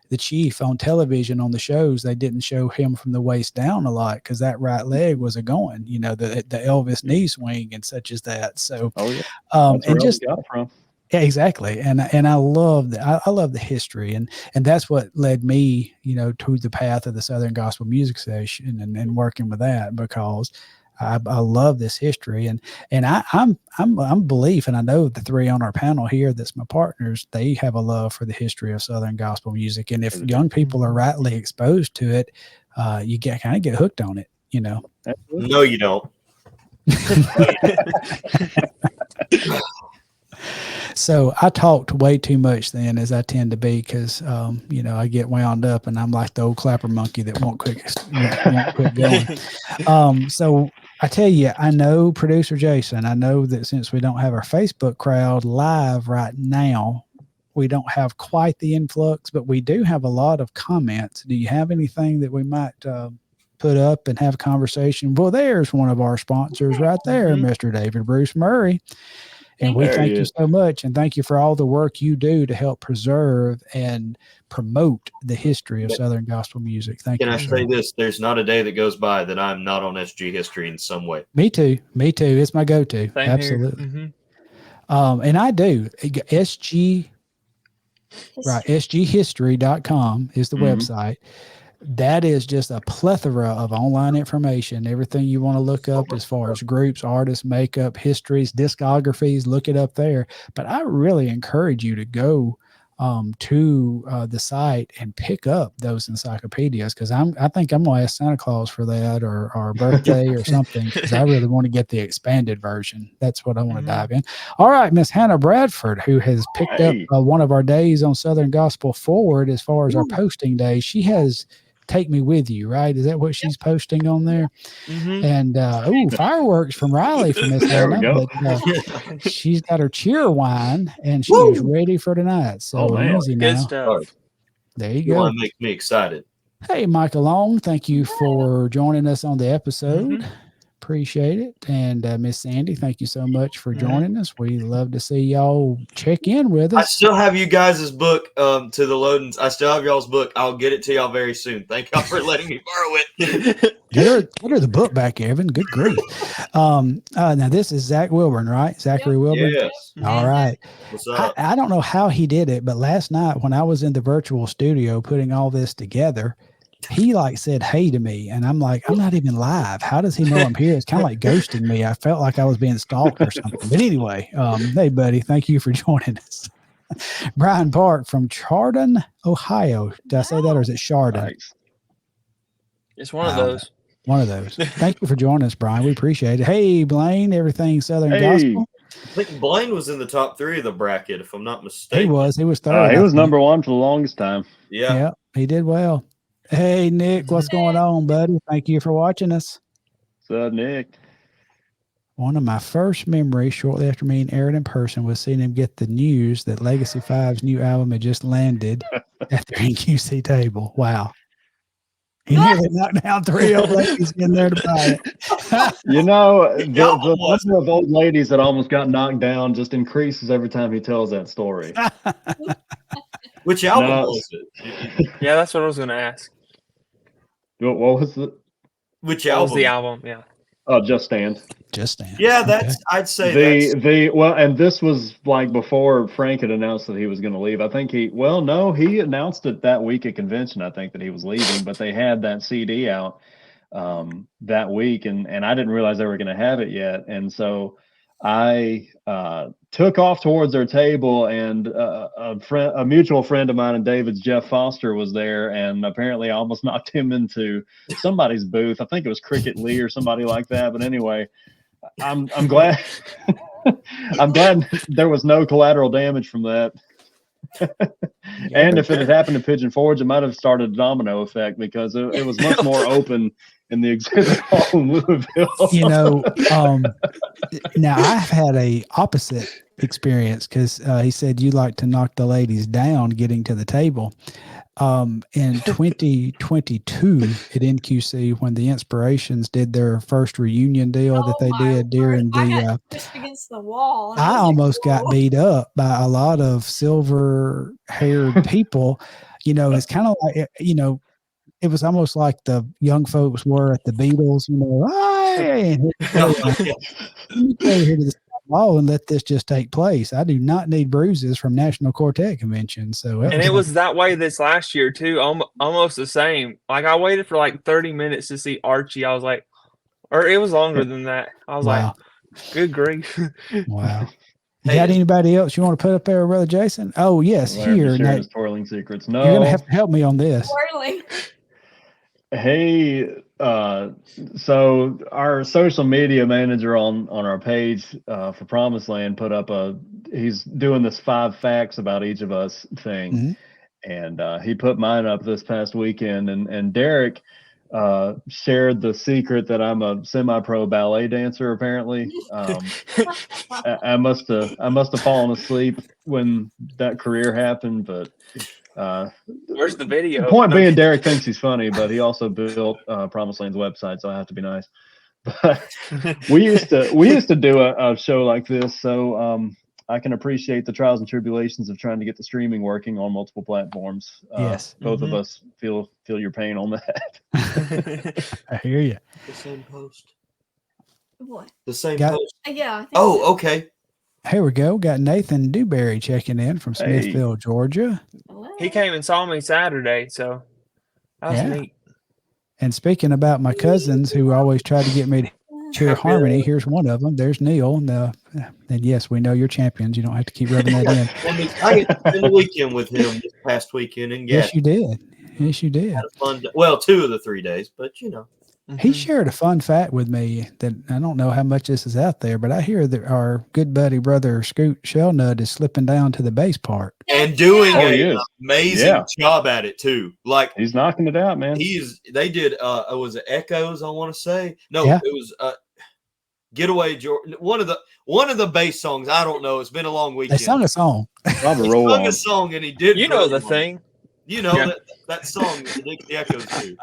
the Chief on television on the shows, they didn't show him from the waist down a lot, because that right leg was a going, the Elvis knee swing and such as that. So, that's where Elvis got it from. Yeah, exactly. And I love that. I love the history, and that's what led me, to the path of the Southern Gospel Music Session and working with that, because I love this history, and I'm belief, and I know the 3 on our panel here that's my partners, they have a love for the history of Southern Gospel music, and if young people are rightly exposed to it, you kind of get hooked on it, Absolutely. No, you don't. So I talked way too much then, as I tend to be, because I get wound up and I'm like the old clapper monkey that won't quit going. So I tell you, I know producer Jason, I know that since we don't have our Facebook crowd live right now, we don't have quite the influx, but we do have a lot of comments. Do you have anything that we might put up and have a conversation? Well, there's one of our sponsors right there, Mr. David Bruce Murray. And we thank you so much, and thank you for all the work you do to help preserve and promote the history of Southern Gospel music. Thank you. Can I say this? There's not a day that goes by that I'm not on SG history in some way. Me too. It's my go-to. Same absolutely. And I do. SG, right, sghistory.com is the website. That is just a plethora of online information, everything you want to look up as far as groups, artists, makeup, histories, discographies, look it up there. But I really encourage you to go to the site and pick up those encyclopedias, because I think I'm going to ask Santa Claus for that, or birthday or something, because I really want to get the expanded version. That's what I want to dive in. All right, Miss Hannah Bradford, who has picked up one of our days on Southern Gospel Forward as far as our posting days. She has Take Me With You, right? Is that what she's posting on there? And fireworks from Riley from Miss Hannah. But she's got her cheer wine and she is ready for tonight. So easy now. Good stuff. There you go. Makes me excited. Hey, Michael Long, thank you for joining us on the episode. Appreciate it. And Miss Sandy, thank you so much for joining us. We love to see y'all check in with us. I still have you guys' book to the loadings. I still have y'all's book. I'll get it to y'all very soon. Thank y'all for letting me borrow it. Get her the book back, Evan. Good grief. Now this is Zach Wilburn, right? Zachary Wilburn? Yes. All right. What's up? I don't know how he did it, but last night when I was in the virtual studio putting all this together, he said hey to me, and I'm like, I'm not even live. How does he know I'm here? It's kind of like ghosting me. I felt like I was being stalked or something. But anyway, hey buddy, thank you for joining us. Brian Park from Chardon, Ohio. Did I say that, or is it Chardon? Nice. It's one of those. One of those. Thank you for joining us, Brian. We appreciate it. Hey, Blaine, everything Southern Gospel. I think Blaine was in the top 3 of the bracket, if I'm not mistaken. He was third. He was number 1 for the longest time. Yeah, he did well. Hey, Nick, what's going on, buddy? Thank you for watching us. What's up, Nick? One of my first memories shortly after meeting Aaron in person was seeing him get the news that Legacy 5's new album had just landed at their NQC table. Wow. He nearly knocked down 3 old ladies in there to buy it. The number of old ladies that almost got knocked down just increases every time he tells that story. Which album was it? Yeah, that's what I was going to ask. What was it? Which That was album? the album, yeah. Oh, Just Stand. Just Stand. Yeah, Okay. that's. I'd say that's. Well, and this was like before Frank had announced that he was going to leave. I think he announced it that week at convention. I think that he was leaving, but they had that CD out that week, and I didn't realize they were going to have it yet, and so I took off towards their table, and a mutual friend of mine and David's, Jeff Foster, was there, and apparently I almost knocked him into somebody's booth. I think it was Cricket Lee or somebody like that. But anyway, I'm glad I'm glad there was no collateral damage from that. And if it had happened to Pigeon Forge, it might have started a domino effect, because it was much more open in the exhibit hall in Louisville. You know, now I've had a opposite experience, because he said you like to knock the ladies down getting to the table. In 2022 at NQC, when the Inspirations did their first reunion deal that they did during the, pushed against the wall. I almost got beat up by a lot of silver-haired people. You know, it's kind of like, you know, it was almost like the young folks were at the Beatles. You know, hey, let me go here to the wall and let this just take place. I do not need bruises from National Quartet Convention. So, and it was that way this last year too, almost the same. Like I waited for like 30 minutes to see Archie. I was like, or it was longer than that. I was like, good grief. Wow. You got anybody else you want to put up there, Brother Jason? Oh yes, here. Sharing his twirling secrets. No, you're gonna have to help me on this. Twirling. Hey, so our social media manager on our page for Promised Land put up he's doing this 5 facts about each of us thing. And he put mine up this past weekend, and Derek shared the secret that I'm a semi-pro ballet dancer. Apparently, I must have fallen asleep when that career happened, but where's the video? The point being, Derek thinks he's funny, but he also built Promised Land's website, so I have to be nice. But we used to do a show like this, so I can appreciate the trials and tribulations of trying to get the streaming working on multiple platforms. Yes, both of us feel your pain on that. I hear you. The same post. What? The same post. Yeah. I think Oh, so. okay. Here we go. Got Nathan Dewberry checking in from Smithville, Georgia. He came and saw me Saturday, so that was neat. And speaking about my cousins who always try to get me to cheer harmony, here's one of them. There's Neil. And yes, we know you're champions. You don't have to keep rubbing that in. I get to spend the weekend with him this past weekend, and yes, you did. Yes, you did. Had a fun day. Well, 2 of the 3 days, but you know. He shared a fun fact with me that I don't know how much this is out there, but I hear that our good buddy brother Scoot Shellnut is slipping down to the bass part and doing an amazing job at it too. Like he's knocking it out, man. They did it was Echoes, I want to say. No, Yeah. It was Getaway George. One of the bass songs. I don't know. It's been a long weekend. They sung a song. He sung a song, and he did. You know the thing. You know that song that the Echoes do.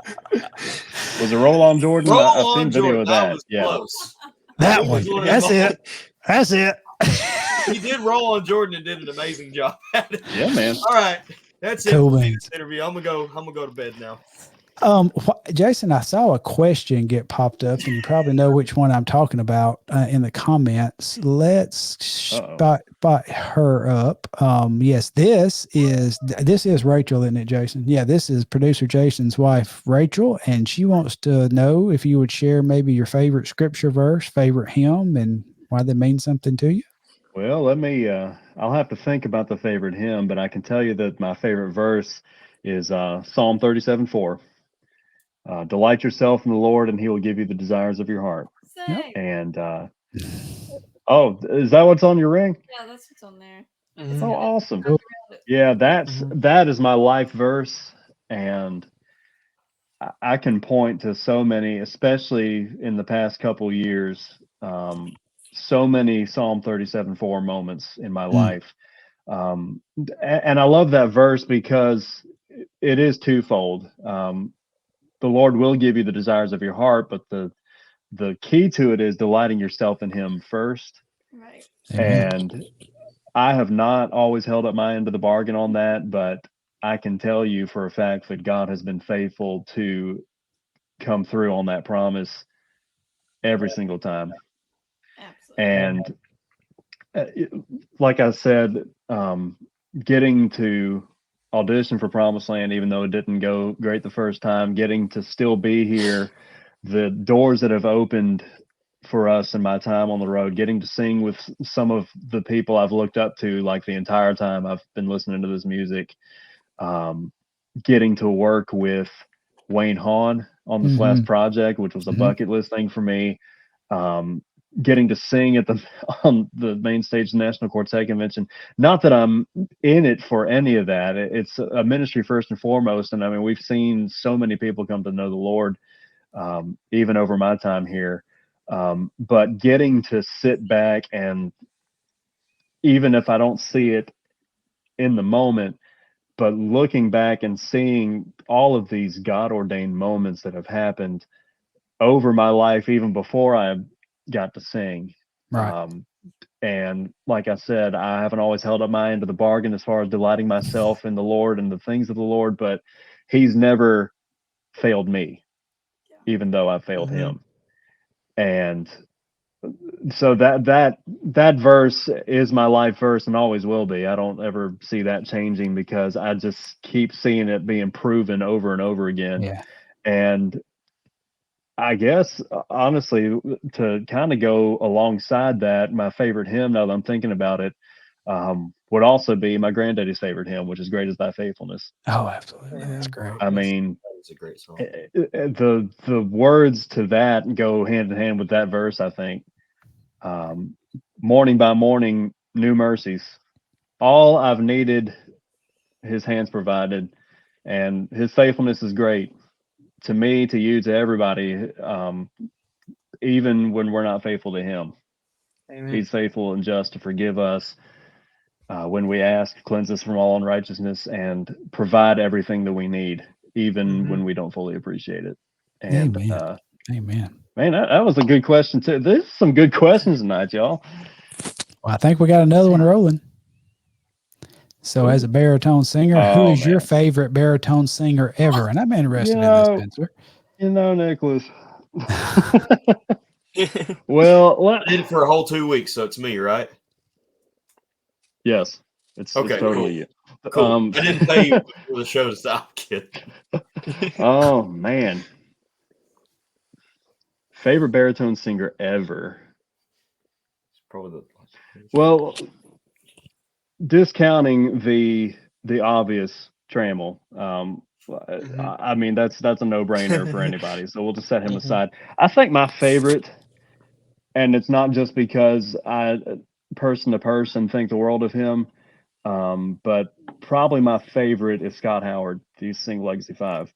Was it Roll On Jordan? I've seen video of that. Was close. That one. That's it. That's it. He did Roll On Jordan and did an amazing job at it. Yeah, man. All right. That's cool it for beans. this interview. I'm gonna go to bed now. Jason, I saw a question get popped up, and you probably know which one I'm talking about in the comments. Let's spot her up. Yes, this is Rachel, isn't it, Jason? Yeah, this is producer Jason's wife, Rachel, and she wants to know if you would share maybe your favorite scripture verse, favorite hymn, and why they mean something to you. Well, let me. I'll have to think about the favorite hymn, but I can tell you that my favorite verse is Psalm 37:4. Delight yourself in the Lord, and He will give you the desires of your heart. Sick. And oh, is that what's on your ring? Yeah, that's what's on there. Oh, awesome! Yeah, that is my life verse, and I can point to so many, especially in the past couple years, so many Psalm 37:4 moments in my life, and I love that verse because it is twofold. The Lord will give you the desires of your heart, but the key to it is delighting yourself in Him first. Right. And I have not always held up my end of the bargain on that, but I can tell you for a fact that God has been faithful to come through on that promise every single time. Absolutely. And like I said, getting to audition for Promised Land, even though it didn't go great the first time, getting to still be here, the doors that have opened for us in my time on the road, getting to sing with some of the people I've looked up to like the entire time I've been listening to this music, getting to work with Wayne Hahn on this last project, which was a bucket list thing for me. Getting to sing on the main stage of the National Quartet Convention. Not that I'm in it for any of that. It's a ministry first and foremost. And I mean, we've seen so many people come to know the Lord, even over my time here. But getting to sit back, and even if I don't see it in the moment, but looking back and seeing all of these God ordained moments that have happened over my life, even before I got to sing. Right. And like I said, I haven't always held up my end of the bargain as far as delighting myself in the Lord and the things of the Lord, but he's never failed me, even though I failed him. And so that verse is my life verse and always will be. I don't ever see that changing, because I just keep seeing it being proven over and over again. Yeah. And I guess, honestly, to kind of go alongside that, my favorite hymn, now that I'm thinking about it, would also be my granddaddy's favorite hymn, which is "Great Is Thy Faithfulness." Oh, absolutely. That's great. I mean, It's a great song. the words to that go hand in hand with that verse, I think. Morning by morning, new mercies. All I've needed, his hands provided, and his faithfulness is great. To me, to you, to everybody, even when we're not faithful to him. Amen. He's faithful and just to forgive us when we ask, cleanse us from all unrighteousness, and provide everything that we need, even when we don't fully appreciate it. And Amen. Amen. man, that was a good question too. There's some good questions tonight, y'all. Well, I think we got another one rolling. So, as a baritone singer, who is your favorite baritone singer ever? And I'm interested in this, Spencer. You know, Nicholas. Well, I did it for a whole 2 weeks, so it's me, right? Yes, it's totally you. Cool. I didn't pay you before the show to stop, kid. Oh man, favorite baritone singer ever? It's probably well, discounting the obvious Trammell. I mean, that's a no-brainer for anybody. So we'll just set him aside. I think my favorite, and it's not just because I, person to person, think the world of him, but probably my favorite is Scott Howard. He's sing Legacy 5.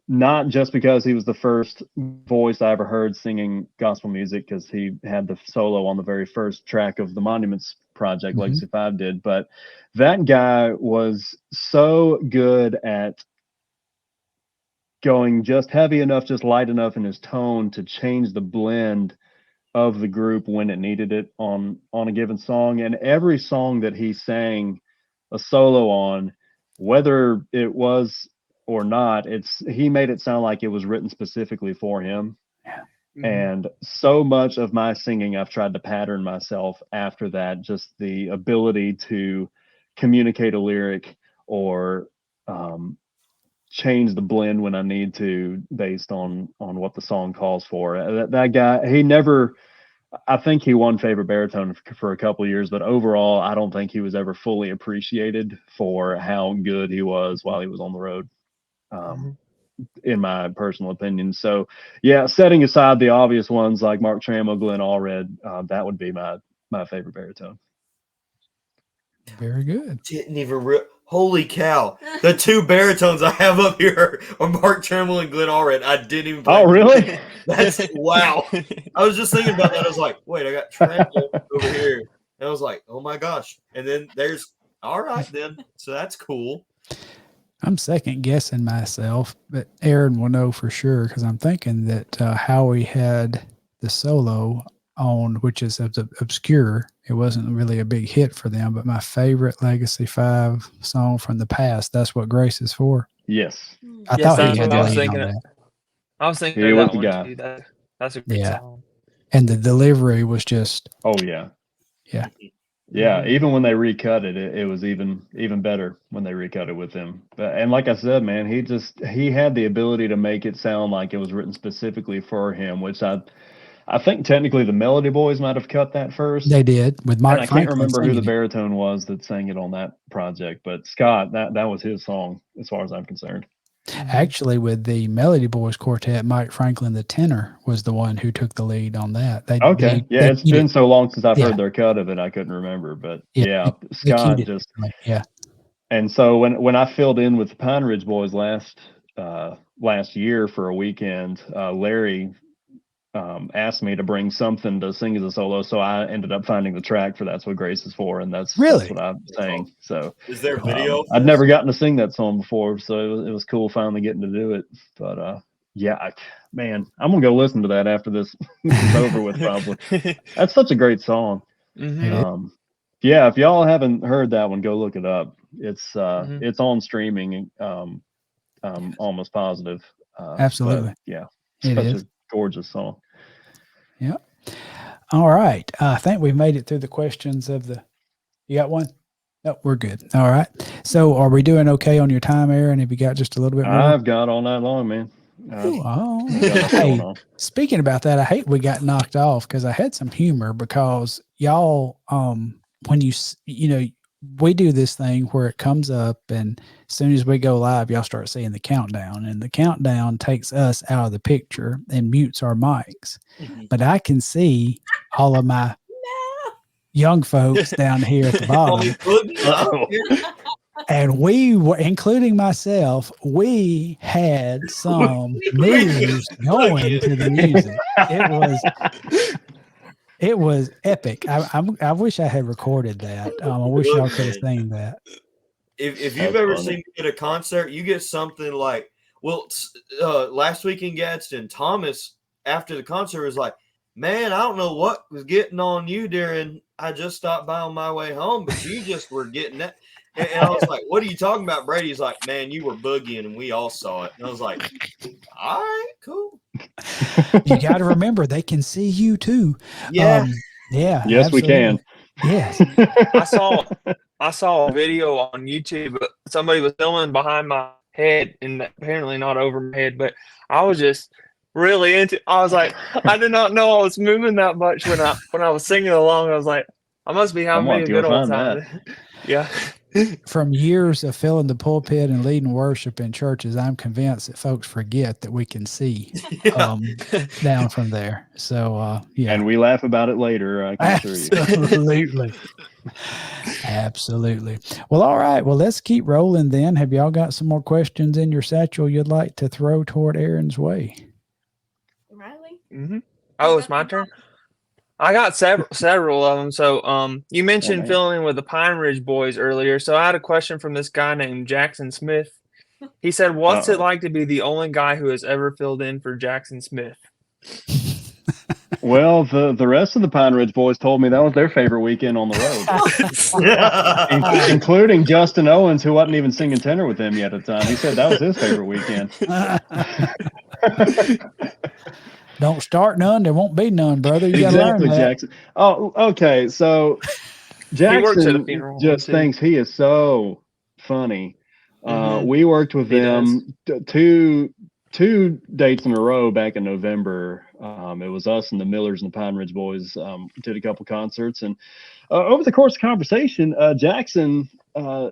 Not just because he was the first voice I ever heard singing gospel music, because he had the solo on the very first track of the Monuments project, Legacy 5 did, but that guy was so good at going just heavy enough, just light enough in his tone to change the blend of the group when it needed it on a given song. And every song that he sang a solo on, whether it was or not, he made it sound like it was written specifically for him. And so much of my singing, I've tried to pattern myself after that, just the ability to communicate a lyric or change the blend when I need to, based on what the song calls for. That guy, he never, I think he won favorite baritone for a couple of years, but overall, I don't think he was ever fully appreciated for how good he was while he was on the road. In my personal opinion. So yeah, setting aside the obvious ones like Mark Trammell, Glenn Allred, that would be my favorite baritone. Very good. Didn't even holy cow. The two baritones I have up here are Mark Trammell and Glenn Allred. I didn't even Oh, really? That's wow. I was just thinking about that. I was like, wait, I got Trammell over here. And I was like, oh my gosh. And then there's all right then. So that's cool. I'm second guessing myself, but Aaron will know for sure, because I'm thinking that Howie had the solo on, which is obscure. It wasn't really a big hit for them, but my favorite Legacy 5 song from the past, That's What Grace Is For. Yes. I thought he had the lead on that. I was thinking He of was that the one guy. too. That's a great Yeah. song. And the delivery was just, Oh yeah. Yeah. Yeah, Mhm. even when they recut it, it was even better when they recut it with him. And like I said, man, he had the ability to make it sound like it was written specifically for him, which I think technically the Melody Boys might have cut that first. they did with And Mark I can't Franklin remember who the singing it. baritone was that sang it on that project, but Scott, that was his song as far as I'm concerned. Actually, with the Melody Boys Quartet, Mike Franklin, the tenor, was the one who took the lead on that. Okay. Yeah, it's been so long since I've Yeah. heard their cut of it, I couldn't remember. But Yeah, yeah, they cued Scott it. just Yeah. and so when I filled in with the Pine Ridge Boys last year for a weekend, Larry asked me to bring something to sing as a solo, so I ended up finding the track for "That's What Grace Is For," and that's Really? what I sang. So Is there video? of I'd this? never gotten to sing that song before, so it was cool finally getting to do it. But yeah, man, I'm gonna go listen to that after this is over with. Probably that's such a great song. Mhm. Yeah, if y'all haven't heard that one, go look it up. It's Mhm. it's on streaming. Almost positive. Absolutely. But yeah, It such is. a gorgeous song. Yeah. All right. I think we've made it through the questions of the. You got one? No, we're good. All right. So, are we doing okay on your time, Aaron? Have you got just a little bit more? I've got all night long, man. Ooh, oh. Got nothing going Hey, on. speaking about that, I hate we got knocked off because I had some humor because y'all, when we do this thing where it comes up and as soon as we go live, y'all start seeing the countdown and the countdown takes us out of the picture and mutes our mics. But I can see all of my young folks down here at the bottom. And we were, including myself, we had some moves going to the music. It was epic. I wish I had recorded that. I wish y'all could have seen that. If you've ever seen me at a concert, you get something like, last week in Gadsden, Thomas, after the concert, was like, man, I don't know what was getting on you during, I just stopped by on my way home, but you just were getting that. And I was like, what are you talking about, Brady? He's like, man, you were boogieing and we all saw it. And I was like, all right, cool. You got to remember, they can see you too. Yeah. Yeah. Yes, absolutely. we can. Yes. I saw a video on YouTube. Somebody was filming behind my head, and apparently not over my head. But I was just really into. I was like, I did not know I was moving that much when I was singing along. I was like, I must be having me a good old time. Yeah. From years of filling the pulpit and leading worship in churches, I'm convinced that folks forget that we can see down from there. So, yeah. And we laugh about it later, I can assure you. Absolutely. Absolutely. Well, all right. Well, let's keep rolling then. Have y'all got some more questions in your satchel you'd like to throw toward Aaron's way? Riley? Mm-hmm. Oh, it's my turn? I got several of them. So you mentioned filling in with the Pine Ridge Boys earlier. So I had a question from this guy named Jackson Smith. He said, what's it like to be the only guy who has ever filled in for Jackson Smith? Well, the rest of the Pine Ridge Boys told me that was their favorite weekend on the road, including Justin Owens, who wasn't even singing tenor with them yet at the time. He said that was his favorite weekend. Don't start none, there won't be none, brother. You Exactly, learn that. Jackson. Oh, okay. So Jackson just thinks he is so funny. We worked with them two dates in a row back in November. It was us and the Millers and the Pine Ridge Boys did a couple concerts. And over the course of conversation, Jackson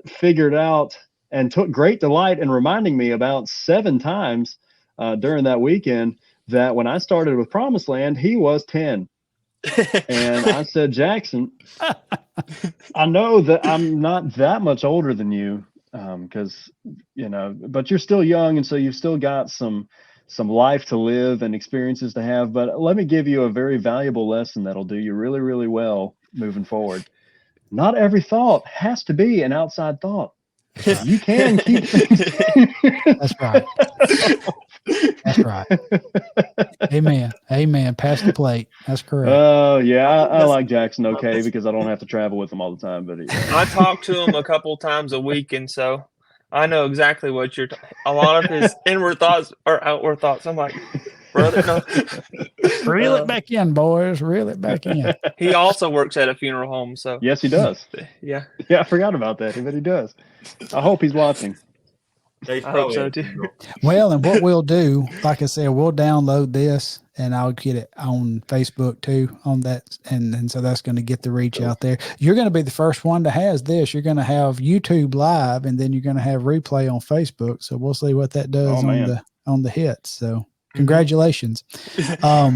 figured out and took great delight in reminding me about 7 times during that weekend that when I started with PromisedLand, he was 10. And I said, Jackson, I know that I'm not that much older than you, because but you're still young, and so you've still got some life to live and experiences to have. But let me give you a very valuable lesson that'll do you really, really well moving forward. Not every thought has to be an outside thought. You can keep things. That's right. That's right. Amen. Amen. Pass the plate. That's correct. Oh, yeah. I like Jackson because I don't have to travel with him all the time. But I talk to him a couple times a week, and so I know exactly what you're. A lot of his inward thoughts are outward thoughts. I'm like, brother, no. Reel it back in, boys. Reel it back in. He also works at a funeral home, so Yes, he does. yeah, Yeah, I forgot about that, but he does. I hope he's watching. He's I hope probably so at the too. funeral. Well, and what we'll do, like I said, we'll download this and I'll get it on Facebook too on that. And so that's going to get the reach out there. You're going to be the first one that has this. You're going to have YouTube live and then you're going to have replay on Facebook. So we'll see what that does on the hits. So congratulations. All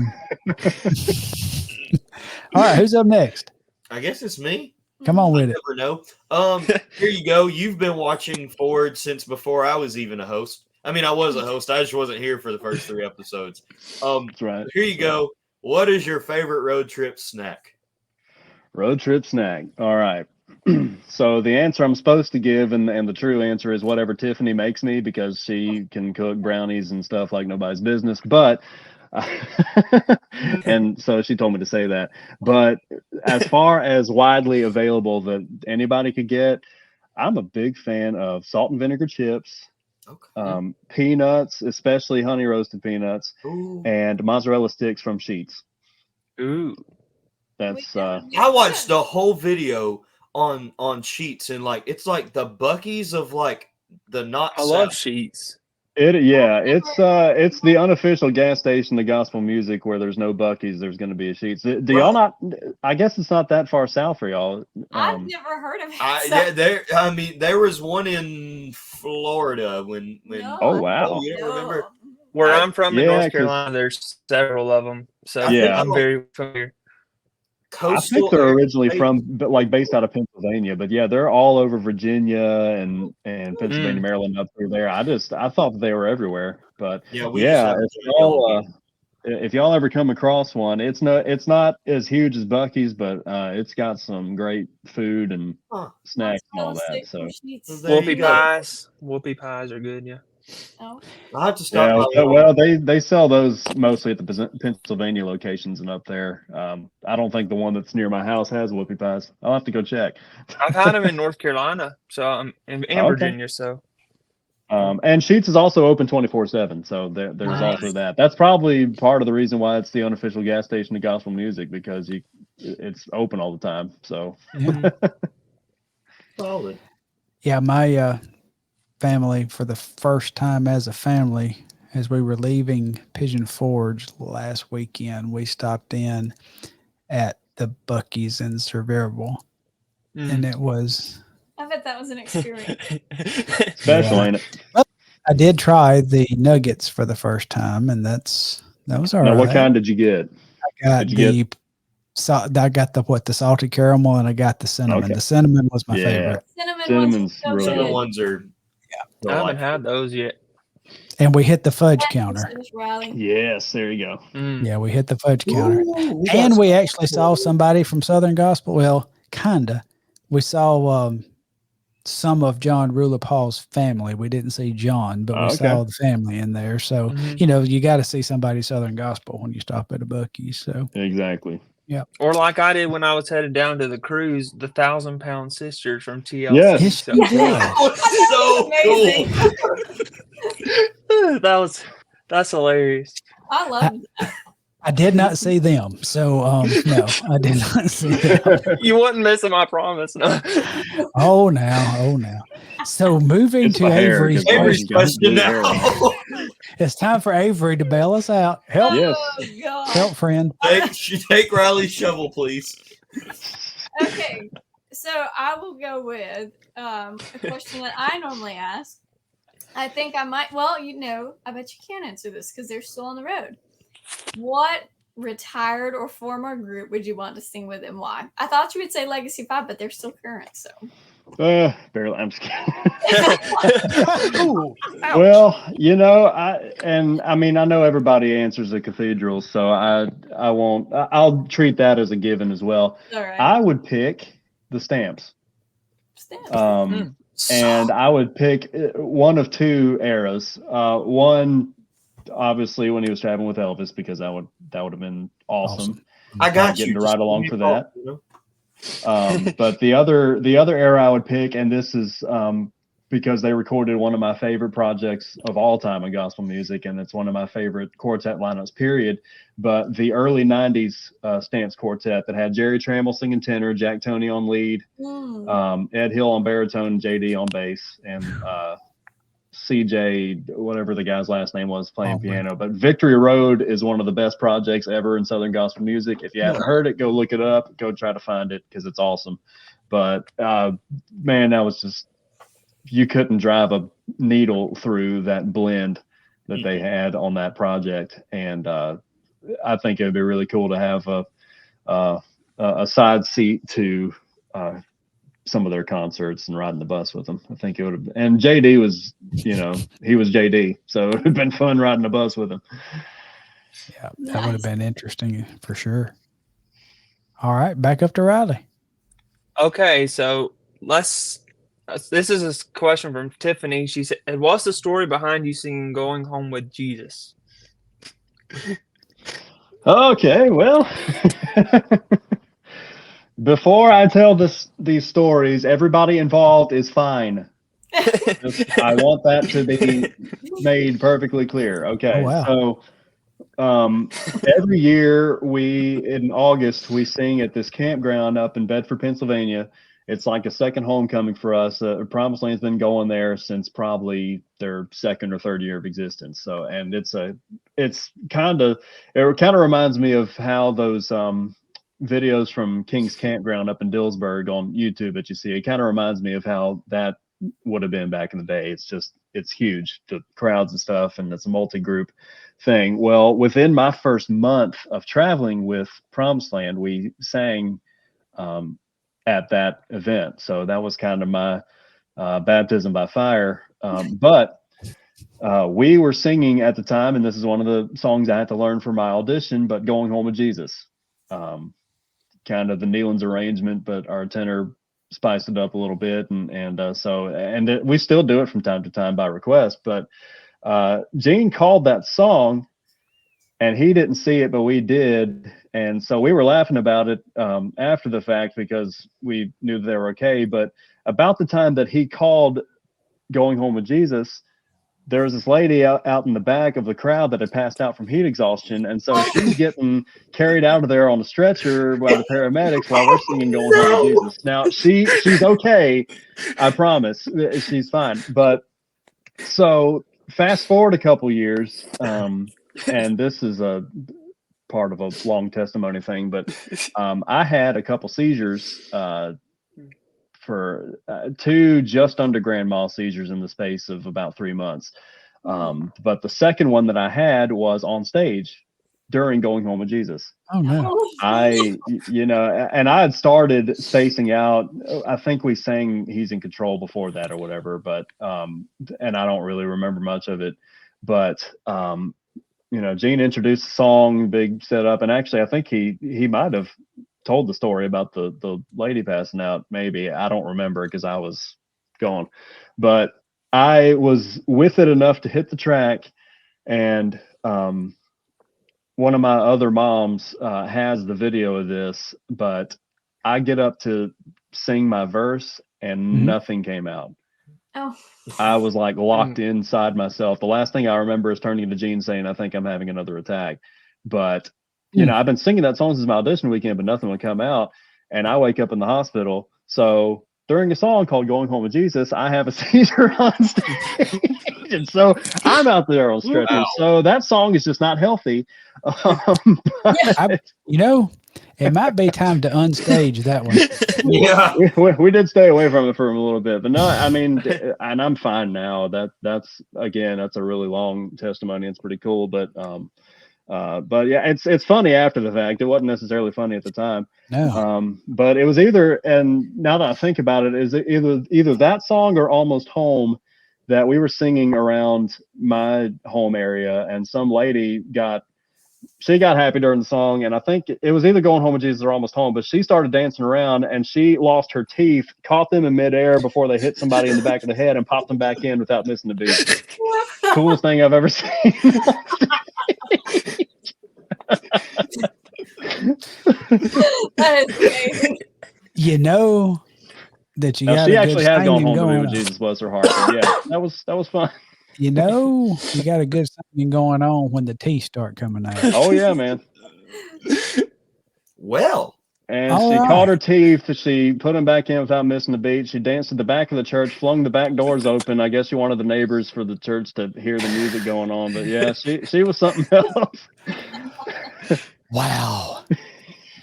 right. Who's up next? I guess it's me. Come on with it. Never know. Here you go. You've been watching Ford since before I was even a host. I mean, I was a host. I just wasn't here for the first 3 episodes. That's right. Here you go. What is your favorite road trip snack? Road trip snack. All right. So the answer I'm supposed to give and the true answer is whatever Tiffany makes me, because she can cook brownies and stuff like nobody's business. But and so she told me to say that. But as far as widely available that anybody could get, I'm a big fan of salt and vinegar chips, peanuts, especially honey roasted peanuts, and mozzarella sticks from Sheets. Ooh, that's I watched the whole video on Sheets, and like it's like the Buc-ee's of like the not. I love Sheets. It's the unofficial gas station, the gospel music, where there's no Buc-ee's, there's going to be a Sheets. Do y'all not? I guess it's not that far south for y'all. I've never heard of it. I mean, there was one in Florida when. No, oh wow! You don't remember? Where I'm from in North Carolina, there's several of them. So I'm very familiar. I think they're originally based out of Pennsylvania, but yeah, they're all over Virginia and Pennsylvania, Maryland, up through there. I thought that they were everywhere, but if y'all ever come across one, it's not as huge as Buc-ee's, but it's got some great food and snacks and all that. So whoopie pies are good. Yeah. Oh. I have to stop. Well, they sell those mostly at the Pennsylvania locations and up there. I don't think the one that's near my house has whoopie pies. I'll have to go check. I've had them in North Carolina, so in Virginia. So, and Sheets is also open 24/7. So there's also that. That's probably part of the reason why it's the unofficial gas station of gospel music, because it's open all the time. So, Solid. Yeah, my family, for the first time as a family, as we were leaving Pigeon Forge last weekend, we stopped in at the Buc-ee's in Sevierville, and it was. I bet that was an experience. Special, ain't it? But I did try the nuggets for the first time, and that was all right. Now, what kind did you get? I got the salted caramel, and I got the cinnamon. Okay. The cinnamon was my favorite. Cinnamon's really good. Cinnamon ones are. I haven't had those yet. And we hit the fudge counter. Yes, there you go. Yeah, we hit the fudge counter. And we actually saw somebody from Southern Gospel. Well, kinda. We saw some of John Rulapaw's family. We didn't see John, but we saw the family in there. So, you got to see somebody Southern Gospel when you stop at a Buc-ee's. So exactly. Yeah. Or like I did when I was headed down to the cruise, the 1,000-pound sisters from TLC. Yes, so. So cool. That's hilarious. I love that. I did not see them. So no, I did not see them. You wouldn't miss them, I promise. No. Oh now. So moving to Avery's question now. It's time for Avery to bail us out. Help. Yes. Help, friend. Take Riley's shovel, please. Okay. So I will go with a question that I normally ask. I think I might, I bet you can't answer this because they're still on the road. What retired or former group would you want to sing with and why? I thought you would say Legacy 5, but they're still current, so. Barely. I'm just kidding. Well, I know everybody answers the cathedral, so I won't. I'll treat that as a given as well. All right. I would pick the Stamps. And I would pick one of two eras. One, obviously, when he was traveling with Elvis, because that would have been awesome. I got getting to ride along for that. But the other era I would pick, and this is because they recorded one of my favorite projects of all time in gospel music, and it's one of my favorite quartet lineups, period. But the early 90s stance quartet that had Jerry Trammell singing tenor, Jack Toney on lead, Ed Hill on baritone, JD on bass, and CJ, whatever the guy's last name was, playing piano. But Victory Road is one of the best projects ever in Southern gospel music. If you haven't heard it, go look it up, go try to find it, because it's awesome. But man, that was just, you couldn't drive a needle through that blend that they had on that project. And I think it would be really cool to have a side seat to some of their concerts and riding the bus with them. I think it would have. And JD was, he was JD, so it would have been fun riding the bus with him. Yeah, that would have been interesting for sure. All right, back up to Riley. Okay, so this is a question from Tiffany. She said, what's the story behind you singing Going Home with Jesus? Okay, well, before I tell these stories, everybody involved is fine. I want that to be made perfectly clear. Okay, oh, wow. So every year in August, we sing at this campground up in Bedford, Pennsylvania. It's like a second homecoming for us. Promised Land's been going there since probably their second or third year of existence. So, and it kind of reminds me of how those videos from King's Campground up in Dillsburg on YouTube that you see. It kind of reminds me of how that would have been back in the day. It's huge, the crowds and stuff, and it's a multi-group thing. Well, within my first month of traveling with Promised Land, we sang at that event. So that was kind of my baptism by fire. But we were singing at the time, and this is one of the songs I had to learn for my audition, but Going Home with Jesus. Kind of the Nealon's arrangement, but our tenor spiced it up a little bit. And we still do it from time to time by request. But Gene called that song, and he didn't see it, but we did. And so we were laughing about it after the fact because we knew they were okay. But about the time that he called Going Home with Jesus, there was this lady out in the back of the crowd that had passed out from heat exhaustion. And so she's getting carried out of there on a stretcher by the paramedics while we're singing Going Home with Jesus. Now, she's okay. I promise. She's fine. But so fast forward a couple years, and this is a part of a long testimony thing, but I had a couple seizures for 2 just under grand mal seizures in the space of about 3 months. But the second one that I had was on stage during Going Home with Jesus. Oh no. And I had started spacing out. I think we sang He's in Control before that or whatever, but and I don't really remember much of it. But Gene introduced the song, big setup, and actually I think he might have told the story about the lady passing out. Maybe, I don't remember because I was gone, but I was with it enough to hit the track. And one of my other moms has the video of this, but I get up to sing my verse and nothing came out. Oh. I was like locked inside myself. The last thing I remember is turning to Gene saying, I think I'm having another attack. But I've been singing that song since my audition weekend, but nothing would come out. And I wake up in the hospital. So during a song called Going Home with Jesus, I have a seizure on stage. And so I'm out there on stretcher. Wow. So that song is just not healthy. It might be time to unstage that one. Yeah. We did stay away from it for a little bit. But no, I mean, and I'm fine now. That's a really long testimony. It's pretty cool. But yeah, it's funny after the fact. It wasn't necessarily funny at the time. No. But it was either, and now that I think about it, is either that song or Almost Home that we were singing around my home area, and some lady got happy during the song, and I think it was either Going Home with Jesus or Almost Home, but she started dancing around and she lost her teeth, caught them in midair before they hit somebody in the back of the head and popped them back in without missing a beat. Coolest thing I've ever seen. That is amazing. that you Now, got she a actually good has gone singing home to be going with on. Jesus, bless her heart. But yeah, that was fun. You know, you got a good singing going on when the teeth start coming out. Oh yeah, man. Well, And All she right. caught her teeth. She put them back in without missing a beat. She danced at the back of the church, flung the back doors open. I guess she wanted the neighbors for the church to hear the music going on. But yeah, she was something else. Wow.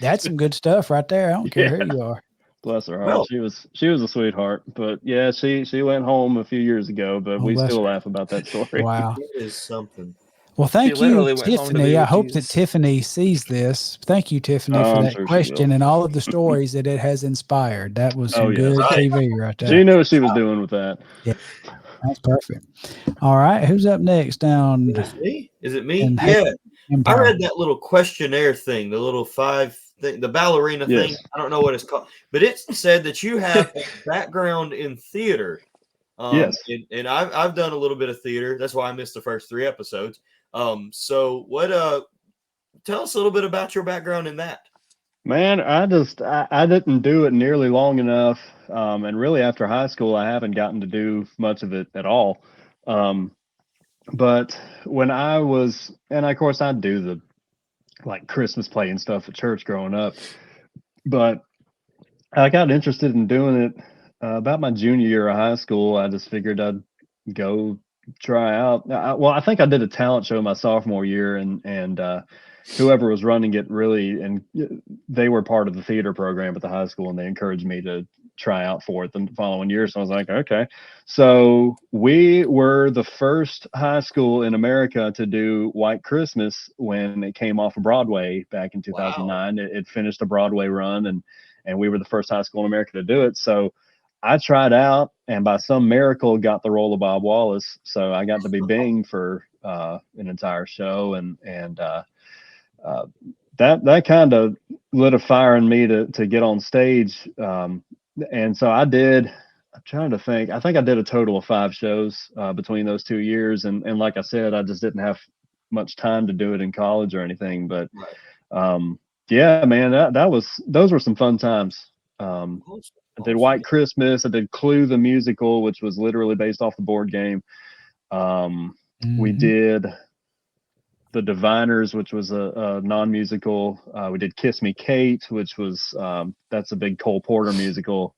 That's some good stuff right there. I don't care who you are. Bless her heart. Well- She was a sweetheart. But yeah, she went home a few years ago, but Oh, we bless still her. laugh about that story. Wow. it is something. Well, thank you, literally went home to be Tiffany. I with hope that Jesus. Tiffany sees this. Thank you, Tiffany, for I'm that sure she question will. and all of the stories that it has inspired. That was Oh, some yes. good Right. TV right She there. knew what she was doing with that. That's perfect. All right. Who's up next down Is it me? Is it me? in Yeah. I Empire? read that little questionnaire thing, the little 5 thing, the ballerina thing. Yes. I don't know what it's called, but it said that you have a background in theater. Yes. And I've done a little bit of theater. That's why I missed the first 3 episodes. So what? Tell us a little bit about your background in that. Man, I didn't do it nearly long enough. And really after high school, I haven't gotten to do much of it at all. But when I was, and of course I'd do the like Christmas play and stuff at church growing up, but I got interested in doing it about my junior year of high school. I just figured I'd go try out. Well, I think I did a talent show my sophomore year, and whoever was running it really, and they were part of the theater program at the high school, and they encouraged me to try out for it the following year. So I was like, okay. So we were the first high school in America to do White Christmas when it came off of Broadway back in 2009. It finished a Broadway run, and we were the first high school in America to do it. So I tried out, and by some miracle got the role of Bob Wallace. So I got to be Bing for an entire show, and that kind of lit a fire in me to get on stage. And so I did. I'm trying to think. I think I did a total of 5 shows between those 2 years, and like I said, I just didn't have much time to do it in college or anything. But yeah, man, those were some fun times. I did White Christmas. I did Clue the musical, which was literally based off the board game. We did The Diviners, which was a non-musical. We did Kiss Me Kate, which was that's a big Cole Porter musical.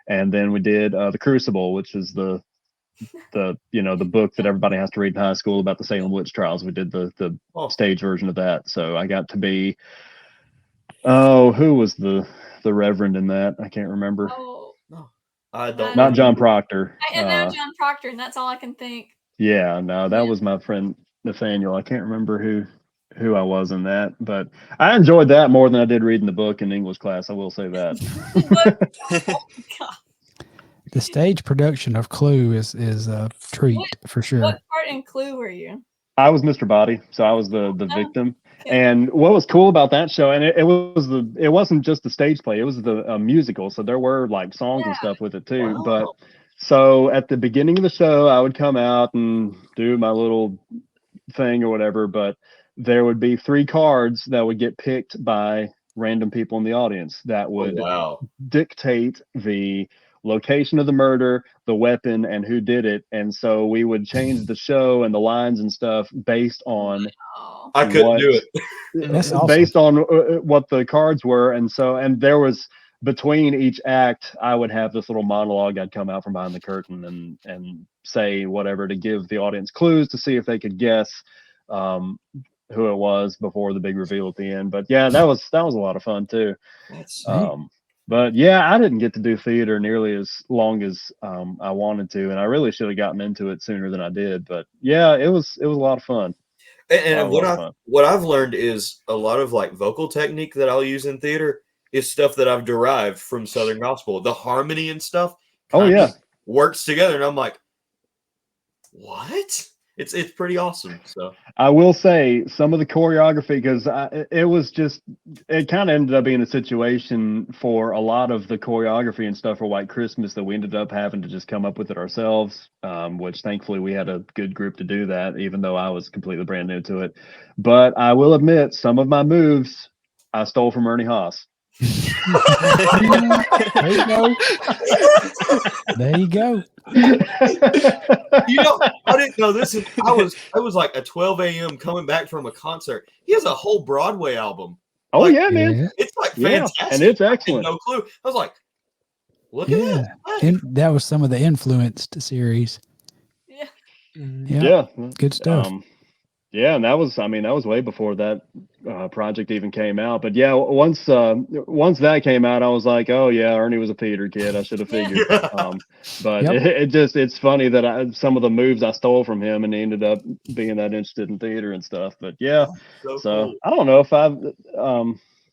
And then we did The Crucible, which is the book that everybody has to read in high school about the Salem witch trials. We did the stage version of that. So I got to be who was the reverend in that? I can't remember. Oh, I don't. Not John Proctor. I know John Proctor, and that's all I can think. Yeah, no, that was my friend Nathaniel. I can't remember who I was in that, but I enjoyed that more than I did reading the book in English class. I will say that. Oh, God. The stage production of Clue is a treat for sure. What part in Clue were you? I was Mr. Body, so I was the victim. Okay. And what was cool about that show, and it wasn't just the stage play; it was the musical. So there were like songs and stuff with it too. Wow. But so at the beginning of the show, I would come out and do my little thing or whatever. But there would be 3 cards that would get picked by random people in the audience that would dictate the location of the murder, the weapon, and who did it. And so we would change the show and the lines and stuff based on I couldn't do it. That's awesome. based on what the cards were. And there was, between each act, I would have this little monologue. I'd come out from behind the curtain and say whatever to give the audience clues to see if they could guess who it was before the big reveal at the end. But yeah, that was a lot of fun too. That's But yeah, I didn't get to do theater nearly as long as I wanted to, and I really should have gotten into it sooner than I did. But yeah, it was a lot of fun. And what I've learned is a lot of like vocal technique that I'll use in theater is stuff that I've derived from Southern gospel. The harmony and stuff works together, and I'm like, what? It's pretty awesome. So I will say some of the choreography, because it kind of ended up being a situation for a lot of the choreography and stuff for White Christmas that we ended up having to just come up with it ourselves, which thankfully we had a good group to do that, even though I was completely brand new to it. But I will admit, some of my moves I stole from Ernie Haas. There you go. There you go. You know, I didn't know this. I was like at 12 a.m. coming back from a concert. He has a whole Broadway album. Oh Like, yeah, man. Yeah. It's like Yeah, fantastic. and it's I had excellent. no clue. I was like, look at this. And that was some of the influenced series. Yeah. Yeah. Good stuff. Yeah, and that was way before that project even came out. But yeah, once that came out, I was like, oh yeah, Ernie was a theater kid. I should have figured. But Yep. it's funny that some of the moves I stole from him, and he ended up being that interested in theater and stuff. But yeah, so cool. I don't know if I've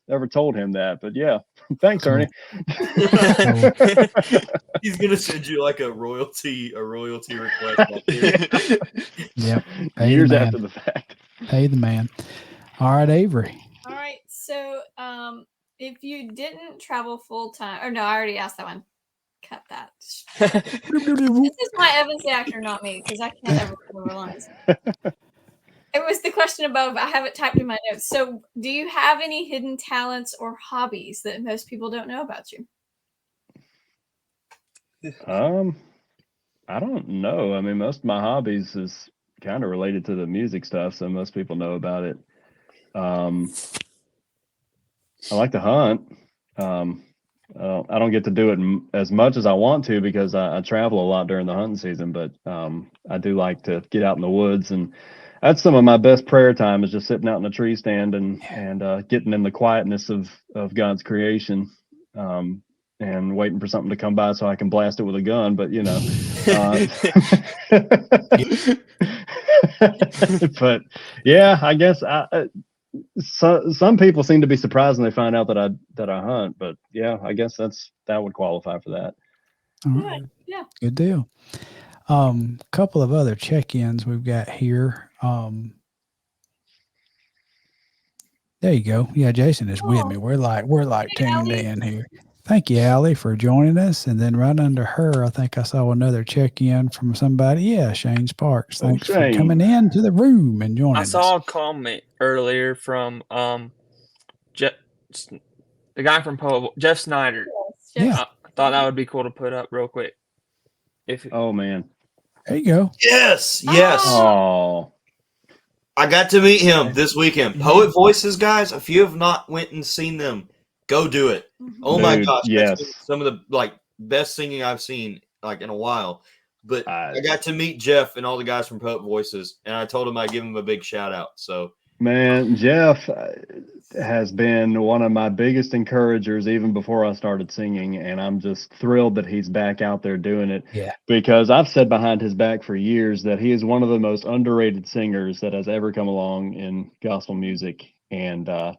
ever told him that, but yeah, thanks, Cool. Ernie. He's gonna send you like a royalty request. Yep. Years after the fact. Pay the man. All right, Avery. All right. So, if you didn't travel full time, or no, I already asked that one. Cut that. This is my Evans actor, not me, because I can't ever remember lines. It was the question above. I have it typed in my notes. So, do you have any hidden talents or hobbies that most people don't know about you? I don't know. I mean, most of my hobbies is kind of related to the music stuff, so most people know about it. I like to hunt. I don't get to do it as much as I want to because I travel a lot during the hunting season, but I do like to get out in the woods, and that's some of my best prayer time is just sitting out in a tree stand and getting in the quietness of God's creation. And waiting for something to come by so I can blast it with a gun, but you know, but yeah, I guess some people seem to be surprised when they find out that I hunt, but yeah, I guess that would qualify for that. Right. Yeah. Good deal. Couple of other check-ins we've got here. There you go. Yeah, Jason is with me. We're like tuned in here. Thank you, Allie, for joining us. And then right under her, I think I saw another check-in from somebody. Yeah, Shane Sparks. Thanks for coming into the room and joining us. I saw a comment earlier from the guy from Poe, Jeff Snyder. Yeah. I thought that would be cool to put up real quick. Oh, man. There you go. Yes. Oh. I got to meet him this weekend. Poet Voices, guys. If you have not went and seen them, go do it. Oh my gosh, yes. That's some of the best singing I've seen in a while. But I got to meet Jeff and all the guys from Poet Voices, and I told him I'd give him a big shout out. So man, Jeff has been one of my biggest encouragers even before I started singing, and I'm just thrilled that he's back out there doing it. Yeah. Because I've said behind his back for years that he is one of the most underrated singers that has ever come along in gospel music. And when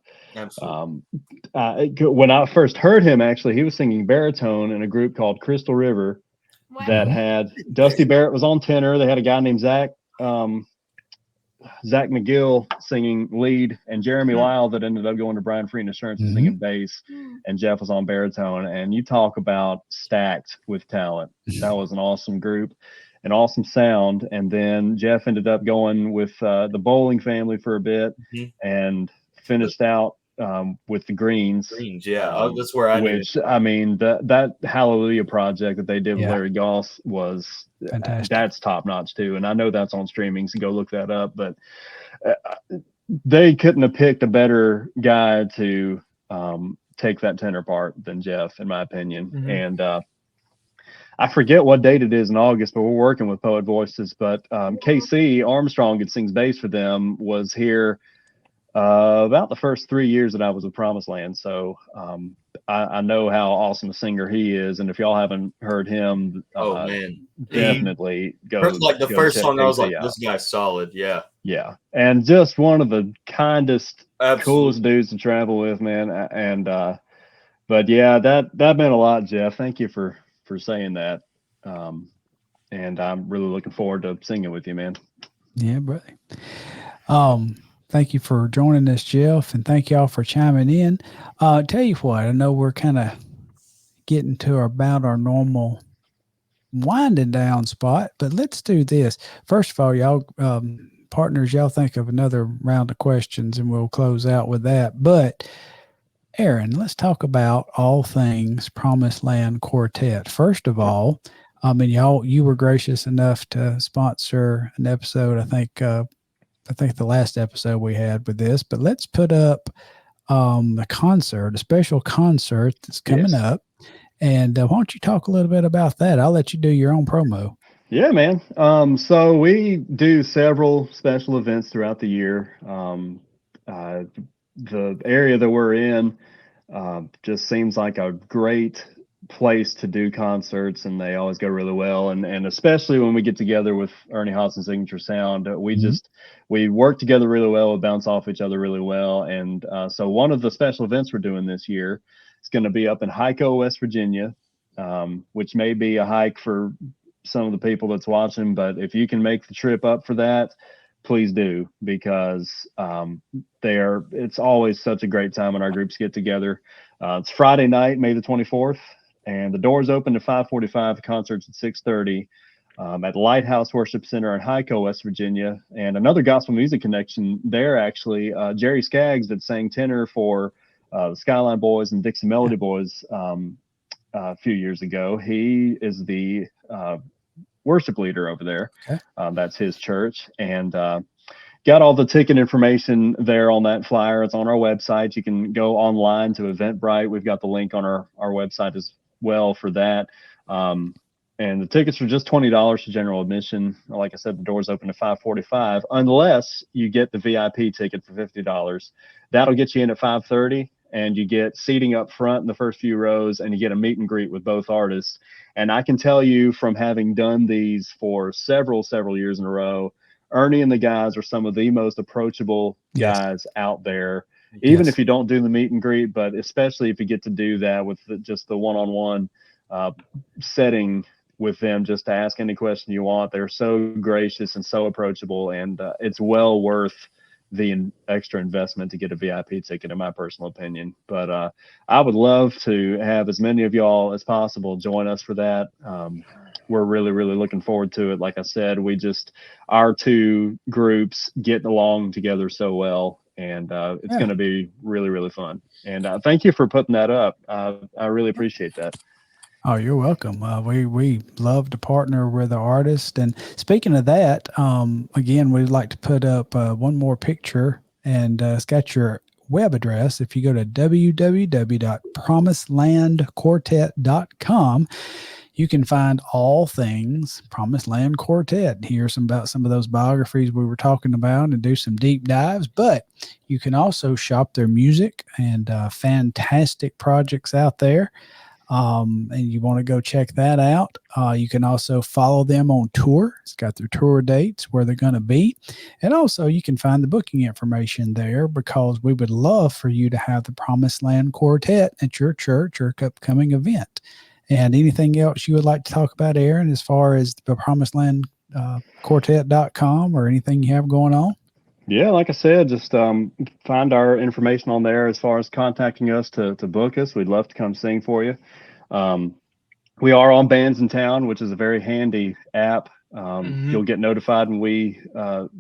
I first heard him, actually, he was singing baritone in a group called Crystal River that had Dusty Barrett was on tenor. They had a guy named Zach McGill singing lead, and Jeremy Lyle that ended up going to Brian Free Insurance and singing bass, and Jeff was on baritone. And you talk about stacked with talent. That was an awesome group, an awesome sound. And then Jeff ended up going with the Bouldin family for a bit and finished out with the Greens. That's where I knew. I mean, that Hallelujah project that they did with Larry Goss was fantastic. That's top notch too. And I know that's on streaming, so go look that up. But they couldn't have picked a better guy to take that tenor part than Jeff, in my opinion. And I forget what date it is in August, but we're working with Poet Voices. But KC Armstrong, that sings bass for them, was here about the first 3 years that I was with PromisedLand. So I know how awesome a singer he is. And if y'all haven't heard him, definitely go. The first song, I was like, this guy's solid. Yeah. Yeah. And just one of the kindest, coolest dudes to travel with, man. And, but yeah, that meant a lot, Jeff. Thank you for saying that. And I'm really looking forward to singing with you, man. Yeah, brother. Thank you for joining us, Jeff, and thank y'all for chiming in. Tell you what, I know we're kind of getting to about our normal winding down spot, but let's do this. First of all, y'all partners, y'all think of another round of questions, and we'll close out with that. But Aaron, let's talk about all things Promised Land Quartet. First of all, I mean, you were gracious enough to sponsor an episode. I think the last episode we had with this, but let's put up a special concert that's coming up. And why don't you talk a little bit about that? I'll let you do your own promo. Yeah, man. So we do several special events throughout the year. The area that we're in just seems like a great place to do concerts, and they always go really well. And especially when we get together with Ernie Haas and Signature Sound, we work together really well. We bounce off each other really well. And so one of the special events we're doing this year is going to be up in Hyco, West Virginia, which may be a hike for some of the people that's watching, but if you can make the trip up for that, please do, because it's always such a great time when our groups get together. It's Friday night, May the 24th, and the doors open at 5:45. The concert's at 6:30 at Lighthouse Worship Center in Hyco, West Virginia. And another gospel music connection there, actually, Jerry Skaggs, that sang tenor for the Skyline Boys and Dixie Melody Boys a few years ago. He is the worship leader over there. Okay. That's his church, and got all the ticket information there on that flyer. It's on our website. You can go online to Eventbrite. We've got the link on our website as well for that. And the tickets are just $20 for general admission. Like I said, the doors open at 5:45, unless you get the VIP ticket for $50. That'll get you in at 5:30. And you get seating up front in the first few rows, and you get a meet and greet with both artists. And I can tell you, from having done these for several years in a row, Ernie and the guys are some of the most approachable guys out there, even if you don't do the meet and greet, but especially if you get to do that with just the one-on-one setting with them, just to ask any question you want. They're so gracious and so approachable, and it's well worth the extra investment to get a VIP ticket, in my personal opinion. But I would love to have as many of y'all as possible join us for that. We're really looking forward to it. Like I said, our two groups get along together so well, and it's going to be really fun. And thank you for putting that up. I really appreciate that. Oh, you're welcome. We love to partner with the artist. And speaking of that, again, we'd like to put up one more picture, and it's got your web address. If you go to www.PromisedLandQuartet.com, you can find all things Promised Land Quartet, hear about some of those biographies we were talking about, and do some deep dives. But you can also shop their music and fantastic projects out there. And you want to go check that out. You can also follow them on tour. It's got their tour dates, where they're going to be. And also you can find the booking information there, because we would love for you to have the Promised Land Quartet at your church or upcoming event. And anything else you would like to talk about, Aaron, as far as the PromisedLandQuartet.com or anything you have going on? Yeah, like I said, just find our information on there as far as contacting us to book us. We'd love to come sing for you. We are on Bands in Town, which is a very handy app. You'll get notified when we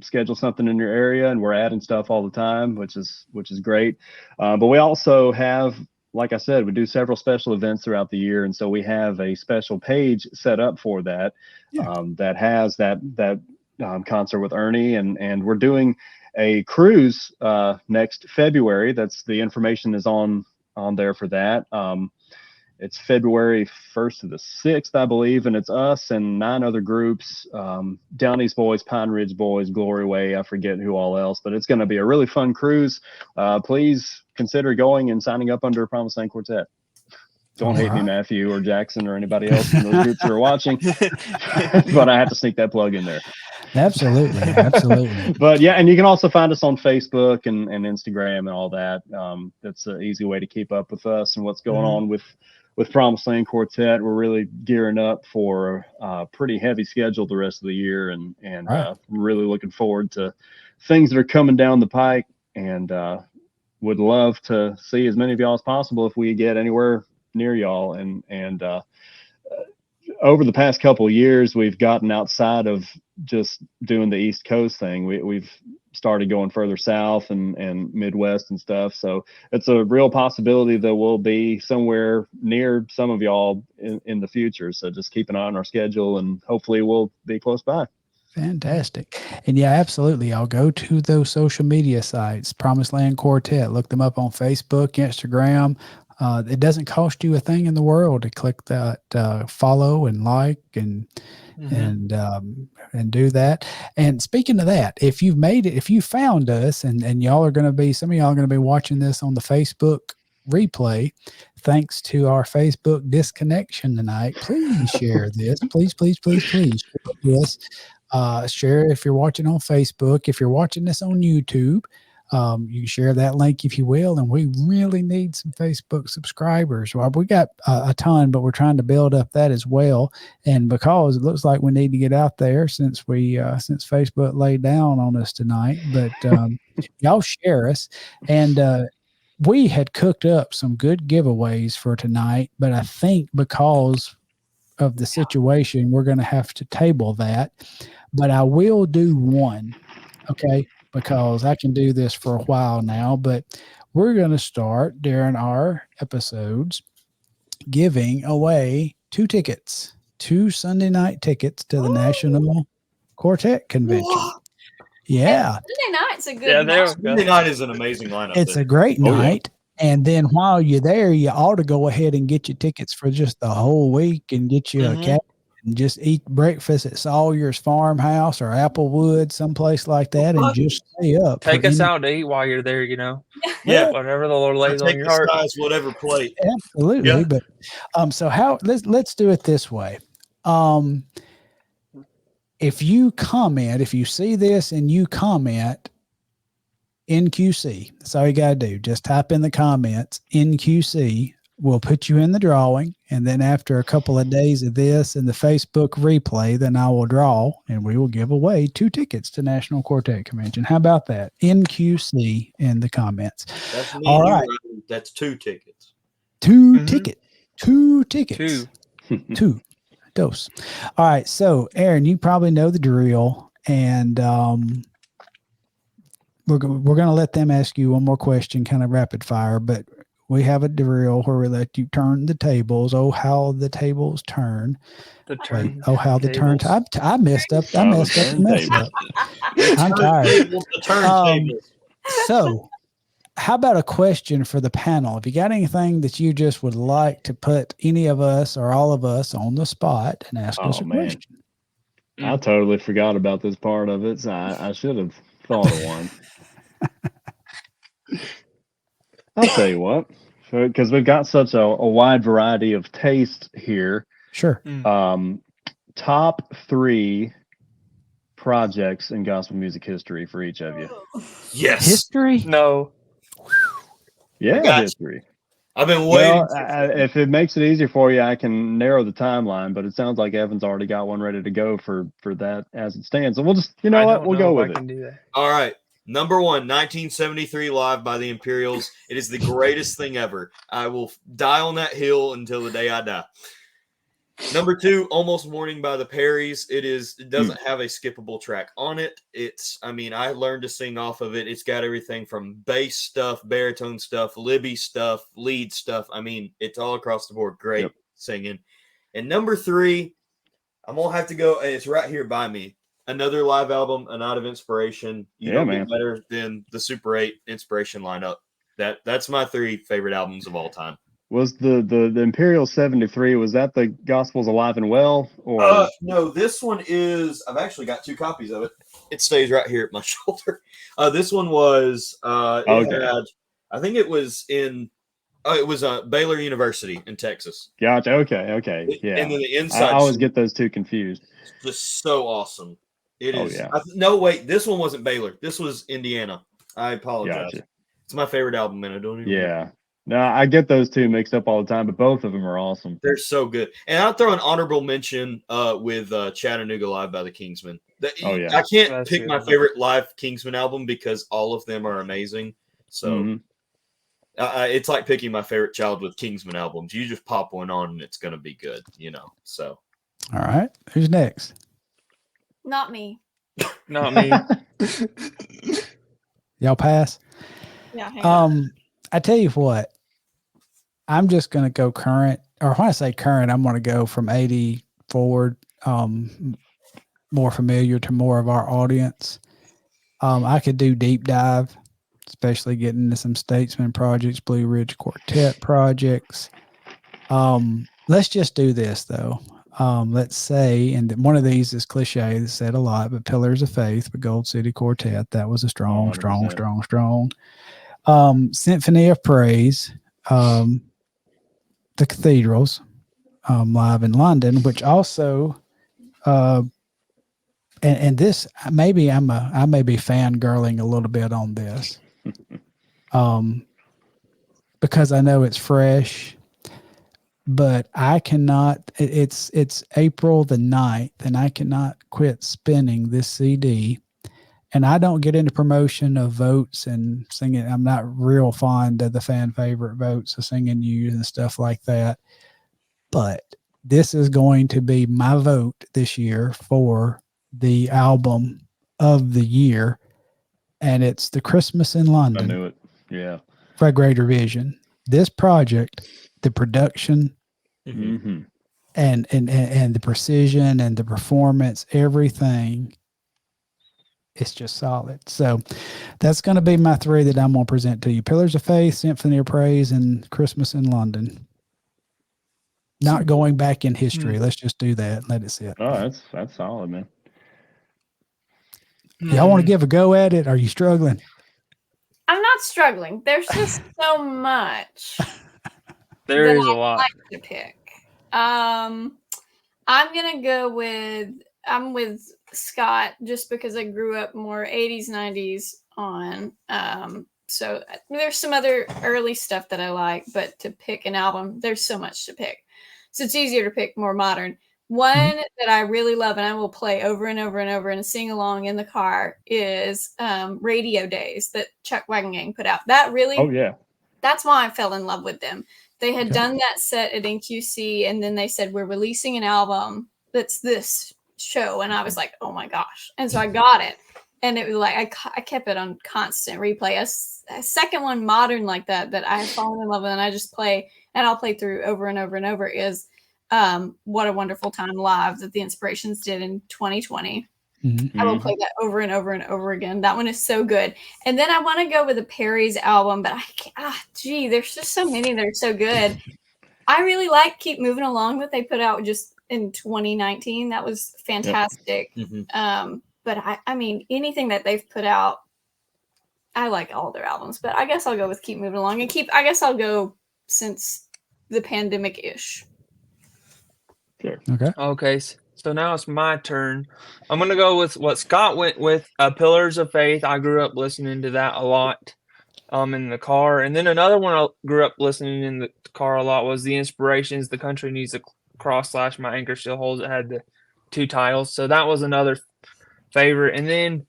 schedule something in your area, and we're adding stuff all the time, which is great. But we also have, like I said, we do several special events throughout the year, and so we have a special page set up for that that has that concert with Ernie, and we're doing a cruise next February. That's the information is on there for that. It's February 1st to the 6th, I believe, and it's us and 9 other groups, Down East Boys, Pine Ridge Boys, Glory Way, I forget who all else, but it's going to be a really fun cruise. Please consider going and signing up under Promised Land Quartet. Don't hate me, Matthew or Jackson or anybody else in those groups who are watching, but I have to sneak that plug in there. Absolutely. But yeah, and you can also find us on Facebook and Instagram and all that. That's an easy way to keep up with us and what's going on with Promised Land Quartet. We're really gearing up for a pretty heavy schedule the rest of the year, and really looking forward to things that are coming down the pike, and would love to see as many of y'all as possible if we get anywhere near y'all. And over the past couple of years, we've gotten outside of just doing the East Coast thing. We've started going further south and Midwest and stuff. So it's a real possibility that we'll be somewhere near some of y'all in the future. So just keep an eye on our schedule, and hopefully we'll be close by. Fantastic. And yeah, absolutely. I'll go to those social media sites, Promised Land Quartet, look them up on Facebook, Instagram. It doesn't cost you a thing in the world to click that follow and like and do that. And speaking of that, if you've made it, if you found us and y'all are going to be, some of y'all are going to be watching this on the Facebook replay, thanks to our Facebook disconnection tonight, please share this. Please share this. Share if you're watching on Facebook. If you're watching this on YouTube, you can share that link if you will. And we really need some Facebook subscribers. Well, we got a ton, but we're trying to build up that as well. And because it looks like we need to get out there since Facebook laid down on us tonight, but y'all share us. And we had cooked up some good giveaways for tonight, but I think because of the situation, we're going to have to table that. But I will do one, okay, because I can do this for a while now. But we're going to start during our episodes giving away 2 Sunday night tickets to the National Quartet Convention. What? Yeah. Sunday night's a good night. Sunday night is an amazing lineup. It's a great night. And then while you're there, you ought to go ahead and get your tickets for just the whole week and get you a cabin and just eat breakfast at Sawyer's Farmhouse or Applewood, someplace like that, and just stay up. Take us out to eat while you're there, Yeah. Whatever the Lord lays on your heart. Whatever plate. Absolutely. Yeah. But so how let's do it this way. If you see this and you comment NQC, that's all you got to do. Just type in the comments NQC. We'll put you in the drawing. And then after a couple of days of this and the Facebook replay, then I will draw and we will give away 2 tickets to National Quartet Convention. How about that? NQC in the comments. That's me. All right. That's 2 tickets. 2 tickets. 2 tickets. 2. 2 dose. All right. So Aaron, you probably know the drill, and we're going to let them ask you one more question, kind of rapid fire, but we have a drill where we let you turn the tables. Oh, how the tables turn. How the turn. I messed up. I'm tired. So how about a question for the panel? If you got anything that you just would like to put any of us or all of us on the spot and ask us a question. I totally forgot about this part of it. So I should have thought of one. I'll tell you what, because we've got such a wide variety of taste here. Sure. Top 3 projects in gospel music history for each of you. Yes. History? No. Yeah, history. I've been waiting. Well, if it makes it easier for you, I can narrow the timeline, but it sounds like Evan's already got one ready to go for that as it stands. So we'll just, we'll go with it. Do that. All right. Number 1, 1973 Live by the Imperials. It is the greatest thing ever. I will die on that hill until the day I die. Number 2, Almost Morning by the Perrys. It doesn't have a skippable track on it. I learned to sing off of it. It's got everything from bass stuff, baritone stuff, Libby stuff, lead stuff. It's all across the board. Great singing. And number 3, I'm going to have to go, and it's right here by me. Another live album, A Night of Inspiration. You don't get better than the Super 8 Inspiration lineup. That's my 3 favorite albums of all time. Was the Imperial 73, was that the Gospels Alive and Well? Or no, this one is, I've actually got 2 copies of it. It stays right here at my shoulder. This one was, I think it was Baylor University in Texas. Gotcha. Okay. Yeah. And then the inside. I always get those 2 confused. Just so awesome. It is. Yeah. No, wait. This one wasn't Baylor. This was Indiana. I apologize. Gotcha. It's my favorite album, and I don't even know. No, I get those 2 mixed up all the time, but both of them are awesome. They're so good. And I'll throw an honorable mention with Chattanooga Live by the Kingsmen. I can't pick my favorite live Kingsmen album because all of them are amazing. So it's like picking my favorite Childhood Kingsmen albums. You just pop one on and it's going to be good, So. All right. Who's next? Not me. Not me. Y'all pass? Yeah. Hang on. I tell you what, I'm just going to go current, or when I say current, I'm going to go from 80 forward, more familiar to more of our audience. I could do deep dive, especially getting into some Statesman projects, Blue Ridge Quartet projects. Let's just do this though. Let's say, and one of these is cliche, that's said a lot, but Pillars of Faith, the Gold City Quartet, that was a strong, 100%. strong. Symphony of Praise, the Cathedrals, live in London, which also, and this maybe I may be fangirling a little bit on this, because I know it's fresh. But I cannot, it's April the 9th, and I cannot quit spinning this CD. And I don't get into promotion of votes and singing. I'm not real fond of the fan favorite votes of singing news and stuff like that. But this is going to be my vote this year for the album of the year. And it's The Christmas in London. I knew it. Yeah. By Greater Vision. This project, the production, Mm-hmm. and the precision and the performance, everything is just solid. So that's going to be my three that I'm going to present to you: Pillars of Faith, Symphony of Praise, and Christmas in London. Not going back in history. Let's just do that and let it sit. Oh, that's solid, man. Y'all want to give a go at it? Are you struggling? I'm not struggling. There's just so much. There is a lot. Like to pick. I'm gonna go with Scott just because I grew up more 80s, 90s on. So there's some other early stuff that I like, but to pick an album, there's so much to pick. So it's easier to pick more modern. One that I really love and I will play over and over and over and sing along in the car is Radio Days that Chuck Wagon Gang put out. That really, Oh yeah, that's why I fell in love with them. They had done that set at NQC, and then they said, we're releasing an album that's this show. And I was like, oh my gosh. And so I got it. And it was like, I kept it on constant replay. A second one modern like that I have fallen in love with and I just play, and I'll play through over and over and over is What a Wonderful Time Live that the Inspirations did in 2020. I will play that over and over and over again. That one is so good. And then I want to go with the Perry's album, but I can't, there's just so many that are so good. I really like Keep Moving Along that they put out just in 2019. That was fantastic. Yep. But I mean, anything that they've put out, I like all their albums, but I guess I'll go with Keep Moving Along and I guess I'll go since the pandemic-ish. Sure. Okay. So now it's my turn. I'm going to go with what Scott went with, Pillars of Faith. I grew up listening to that a lot in the car. And then another one I grew up listening in the car a lot was The Inspirations, The Country Needs a Cross / My Anchor Still Holds. It had the two titles. So that was another favorite. And then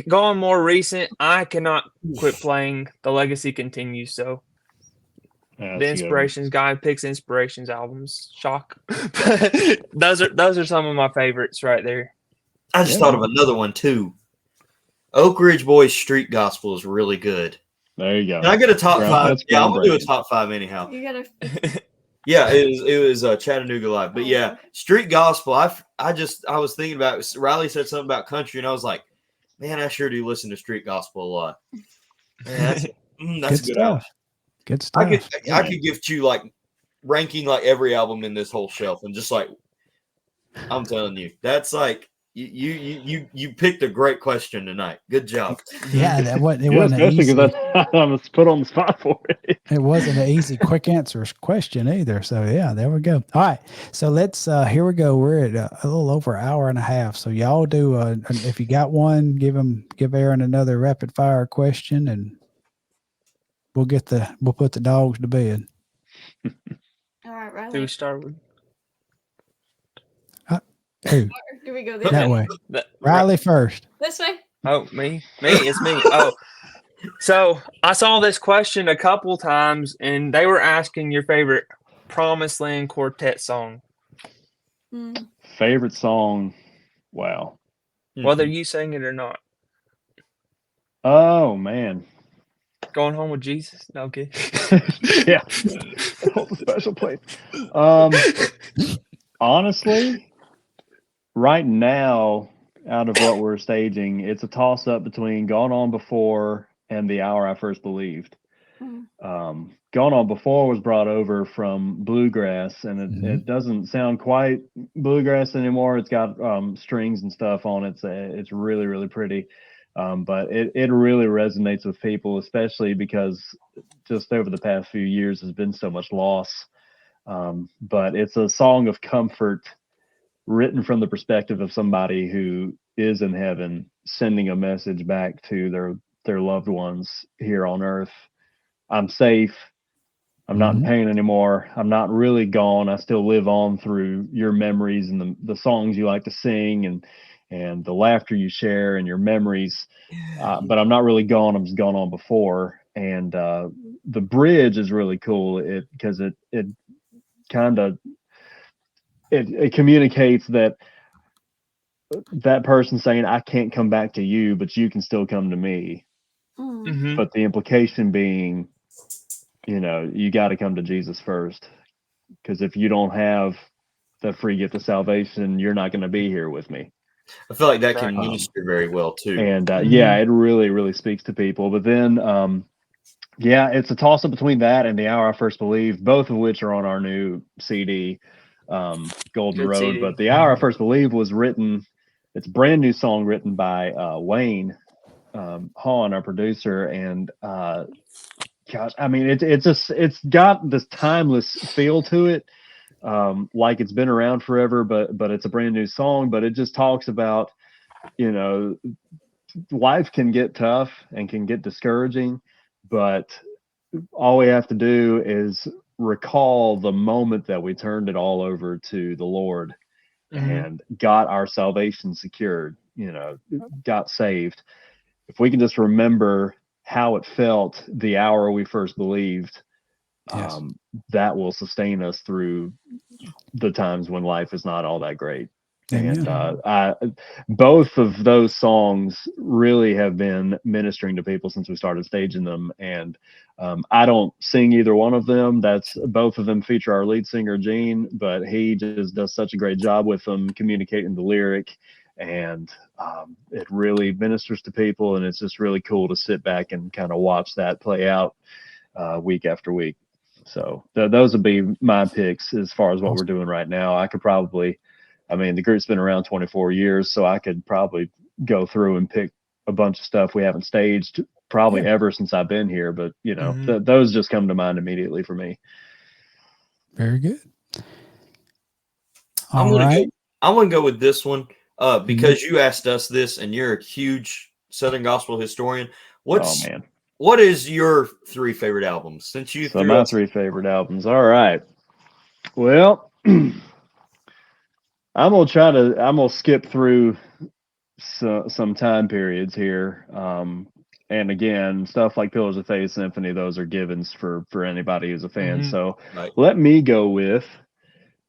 going more recent, I cannot quit playing The Legacy Continues. So the Inspirations guy picks Inspirations albums. Shock. those are some of my favorites right there. I just thought of another one too. Oak Ridge Boys Street Gospel is really good. There you go. Can I get a top five? Yeah, I'm gonna do a top five anyhow. You gotta. Yeah, it was Chattanooga Live, but yeah, Street Gospel. I was thinking about it. Riley said something about country, and I was like, man, I sure do listen to Street Gospel a lot. Man, that's good album. Good stuff. I could give you like ranking like every album in this whole shelf, and just like I'm telling you, that's like you picked a great question tonight. Good job. Yeah, that wasn't easy. Because I was put on the spot for it. It wasn't an easy, quick answer question either. So yeah, there we go. All right, so let's here we go. We're at a little over an hour and a half. So y'all do if you got one, give Aaron another rapid fire question, and we'll put the dogs to bed. All right, Riley. Do we start with? Who? Do we go that way? Riley first. This way? Oh, me. It's me. Oh, so I saw this question a couple times, and they were asking your favorite Promised Land Quartet song. Favorite song? Wow. Whether you sang it or not. Oh man. Going home with Jesus? No, okay. Yeah. Hold a special place. Honestly, right now, out of what we're staging, it's a toss up between Gone On Before and The Hour I First Believed. Gone On Before was brought over from bluegrass, and it doesn't sound quite bluegrass anymore. It's got strings and stuff on it. It's really, really pretty. But it really resonates with people, especially because just over the past few years has been so much loss. But it's a song of comfort written from the perspective of somebody who is in heaven, sending a message back to their loved ones here on earth. I'm safe. I'm not in pain anymore. I'm not really gone. I still live on through your memories and the songs you like to sing and the laughter you share and your memories. But I'm not really gone. I'm just gone on before. And the bridge is really cool because it kind of it communicates that person saying, I can't come back to you, but you can still come to me. Mhm. But the implication being, you got to come to Jesus first, because if you don't have the free gift of salvation, you're not going to be here with me. I feel like that can minister very well too. And yeah, it really, really speaks to people. But then, yeah, it's a toss up between that and The Hour I First Believed, both of which are on our new CD, Golden Good Road. CD. But The Hour I First Believed was written, it's a brand new song written by Wayne Hahn, our producer. And gosh, I mean, it's got this timeless feel to it. Like it's been around forever, but it's a brand new song. But it just talks about, life can get tough and can get discouraging, but all we have to do is recall the moment that we turned it all over to the Lord and got our salvation secured, got saved. If we can just remember how it felt the hour we first believed, that will sustain us through the times when life is not all that great. Amen. And both of those songs really have been ministering to people since we started staging them. And I don't sing either one of them. Both of them feature our lead singer, Gene, but he just does such a great job with them communicating the lyric. And it really ministers to people. And it's just really cool to sit back and kind of watch that play out week after week. So those would be my picks as far as what we're doing right now. The group's been around 24 years, so I could probably go through and pick a bunch of stuff we haven't staged probably ever since I've been here. But, those just come to mind immediately for me. Very good. I'm gonna go with this one because you asked us this, and you're a huge Southern gospel historian. What is your three favorite albums? Since you my three favorite albums. All right. Well, I'm gonna skip through some time periods here. And again, stuff like Pillars of Faith Symphony, those are givens for anybody who's a fan. So let me go with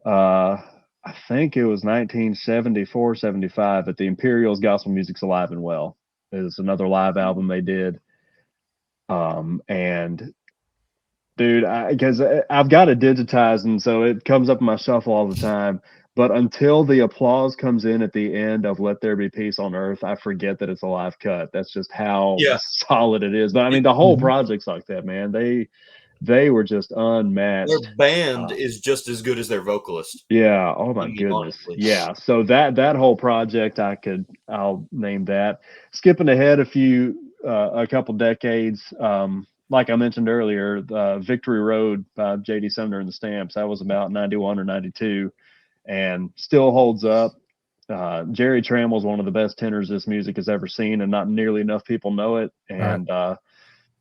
I think it was 1974, 75 at the Imperials Gospel Music's Alive and Well. It's another live album they did. And dude, because I've got it digitized, and so it comes up in my shuffle all the time. But until the applause comes in at the end of Let There Be Peace on Earth, I forget that it's a live cut. That's just how solid it is. But I mean, the whole project's like that, man. They were just unmatched. Their band is just as good as their vocalist. Yeah. Oh my goodness. Honestly. Yeah. So that whole project, I'll name that. Skipping ahead a couple decades. Like I mentioned earlier, Victory Road by J.D. Sumner and the Stamps, that was about 91 or 92 and still holds up. Jerry Trammell's one of the best tenors this music has ever seen, and not nearly enough people know it. And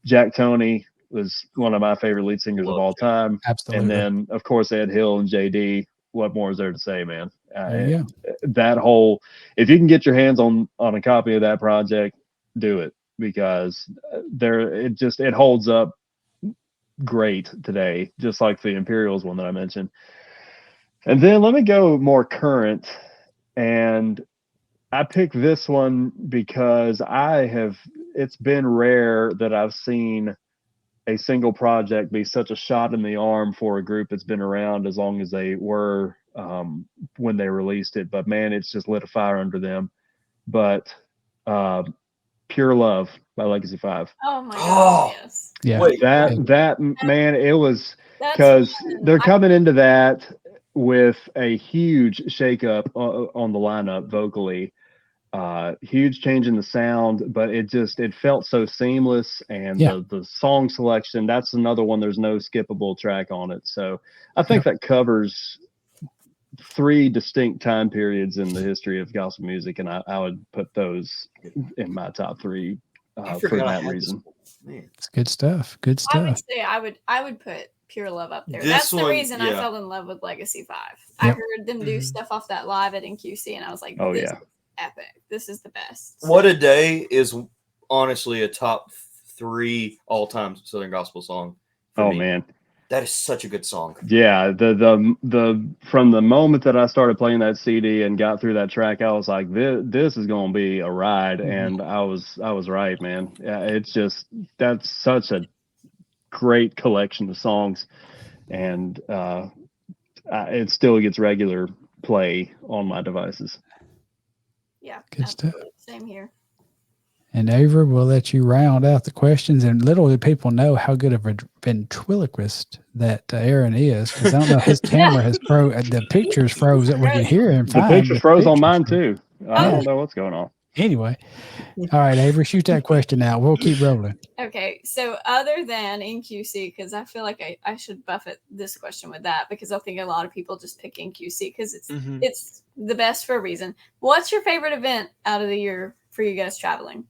Jack Toney was one of my favorite lead singers of all time. Absolutely. And then, of course, Ed Hill and J.D. What more is there to say, man? That whole, if you can get your hands on a copy of that project, do it, because it holds up great today, just like the Imperials one that I mentioned. And then let me go more current, and I picked this one because it's been rare that I've seen a single project be such a shot in the arm for a group that's been around as long as they were when they released it. But man, it's just lit a fire under them. But Pure Love by Legacy 5. Oh my Oh. God, yes. Yeah. Wait, That man, it was That's because one. they're coming into that with a huge shakeup on the lineup vocally. Huge change in the sound, but it felt so seamless, and the song selection, that's another one, there's no skippable track on it. So I think that covers 3 distinct time periods in the history of gospel music, and I would put those in my top 3 for that reason. It's good stuff. Good stuff. I would say I would put Pure Love up there. This That's the one, reason I yeah. fell in love with Legacy 5. I heard them do stuff off that live at NQC, and I was like, Oh, this yeah. is epic. This is the best. What a Day is honestly a top 3 all-time Southern gospel song. Oh me. Man, that is such a good song. Yeah, the from the moment that I started playing that CD and got through that track, I was like, this is going to be a ride, and I was right, man. Yeah, it's just, that's such a great collection of songs, and it still gets regular play on my devices. Yeah, Good stuff. Same here. And Avery, we'll let you round out the questions. And little did people know how good of a ventriloquist that Aaron is, because I don't know, his camera has the pictures froze that we can hear him. The picture froze on mine too. I don't know what's going on. Anyway, all right, Avery, shoot that question out. We'll keep rolling. Okay, so other than NQC, because I feel like I should buffet this question with that, because I think a lot of people just pick NQC because it's the best for a reason. What's your favorite event out of the year for you guys traveling?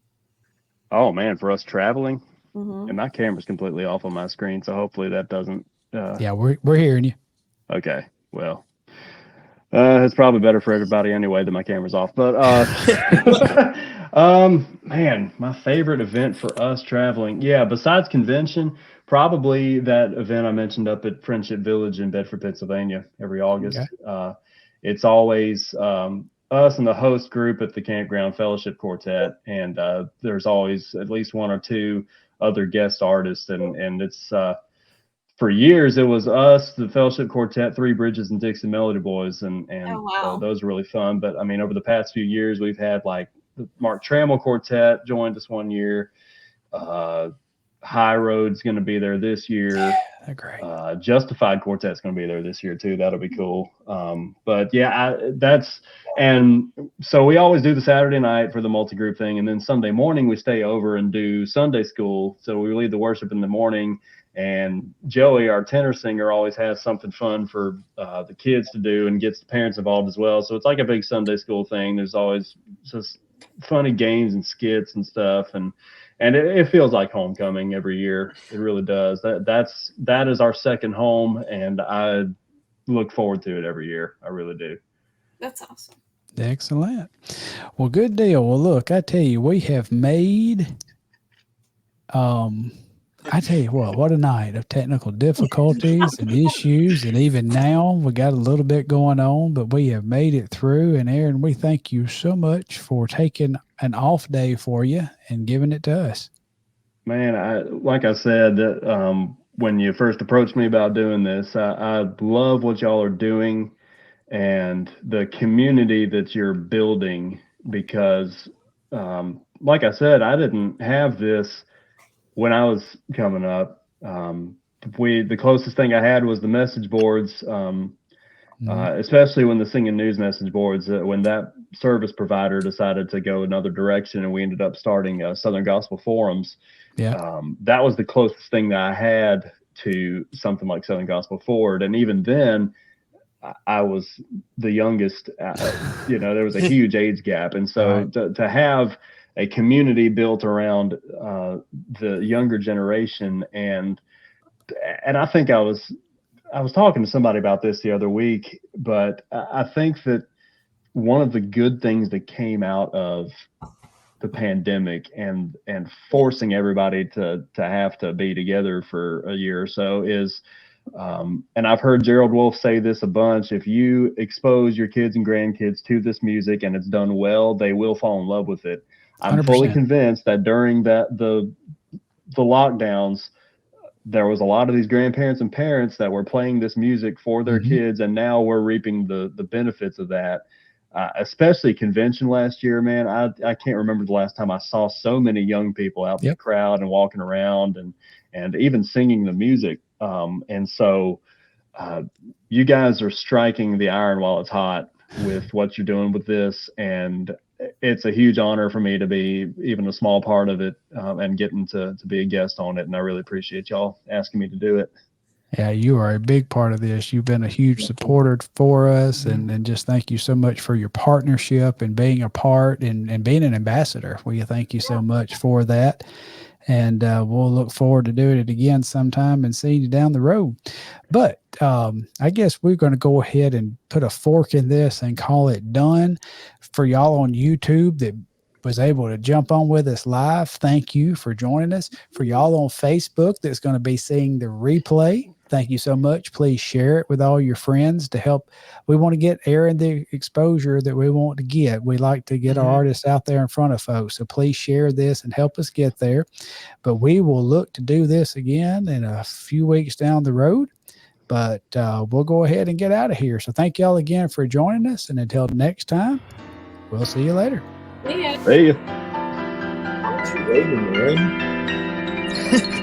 Oh man, for us traveling, and my camera's completely off on my screen, so hopefully that doesn't. Yeah, we're hearing you. Okay, well, it's probably better for everybody anyway that my camera's off. But man, my favorite event for us traveling, besides convention, probably that event I mentioned up at Friendship Village in Bedford, Pennsylvania, every August. Okay. It's always us and the host group at the campground, Fellowship Quartet, and there's always at least 1 or 2 other guest artists, and it's for years it was us, the Fellowship Quartet, Three Bridges, and Dixie Melody Boys, and so those are really fun. But I mean, over the past few years, we've had like the Mark Trammell Quartet joined us one year. High Road's going to be there this year. They're great. Justified Quartet's going to be there this year too. That'll be cool. But yeah, and so we always do the Saturday night for the multi-group thing, and then Sunday morning we stay over and do Sunday school. So we lead the worship in the morning, and Joey, our tenor singer, always has something fun for the kids to do and gets the parents involved as well. So it's like a big Sunday school thing. There's always just funny games and skits and stuff, and it feels like homecoming every year. It really does. That is our second home, and I look forward to it every year. I really do. That's awesome. Excellent. Well, good deal. Well, look, I tell you, we have made, I tell you what a night of technical difficulties and issues. And even now we got a little bit going on, but we have made it through. And Aaron, we thank you so much for taking an off day for you and giving it to us. Man, like I said, when you first approached me about doing this, I love what y'all are doing and the community that you're building, because like I said, I didn't have this when I was coming up. The closest thing I had was the message boards, especially when the Singing News message boards, when that service provider decided to go another direction and we ended up starting Southern Gospel Forums. That was the closest thing that I had to something like Southern Gospel Forward. And even then, I was the youngest. There was a huge age gap. And so to have a community built around the younger generation, and I think I was talking to somebody about this the other week, but I think that one of the good things that came out of the pandemic and forcing everybody to have to be together for a year or so is, and I've heard Gerald Wolfe say this a bunch, if you expose your kids and grandkids to this music and it's done well, they will fall in love with it. I'm fully 100%. convinced that during the lockdowns, there was a lot of these grandparents and parents that were playing this music for their kids, and now we're reaping the benefits of that. Especially convention last year, man. I can't remember the last time I saw so many young people out in the crowd and walking around and even singing the music. And so you guys are striking the iron while it's hot with what you're doing with this, and it's a huge honor for me to be even a small part of it, and getting to be a guest on it. And I really appreciate y'all asking me to do it. Yeah, you are a big part of this. You've been a huge supporter for us, and just thank you so much for your partnership and being a part and being an ambassador. We thank you so much for that. And we'll look forward to doing it again sometime and seeing you down the road. But I guess we're going to go ahead and put a fork in this and call it done. For y'all on YouTube that was able to jump on with us live, thank you for joining us. For y'all on Facebook that's going to be seeing the replay, thank you so much. Please share it with all your friends to help. We want to get Aaron the exposure that we want to get. We like to get our artists out there in front of folks. So please share this and help us get there. But we will look to do this again in a few weeks down the road. But we'll go ahead and get out of here. So thank y'all again for joining us. And until next time, we'll see you later. Yeah. See ya. What's your rating, man?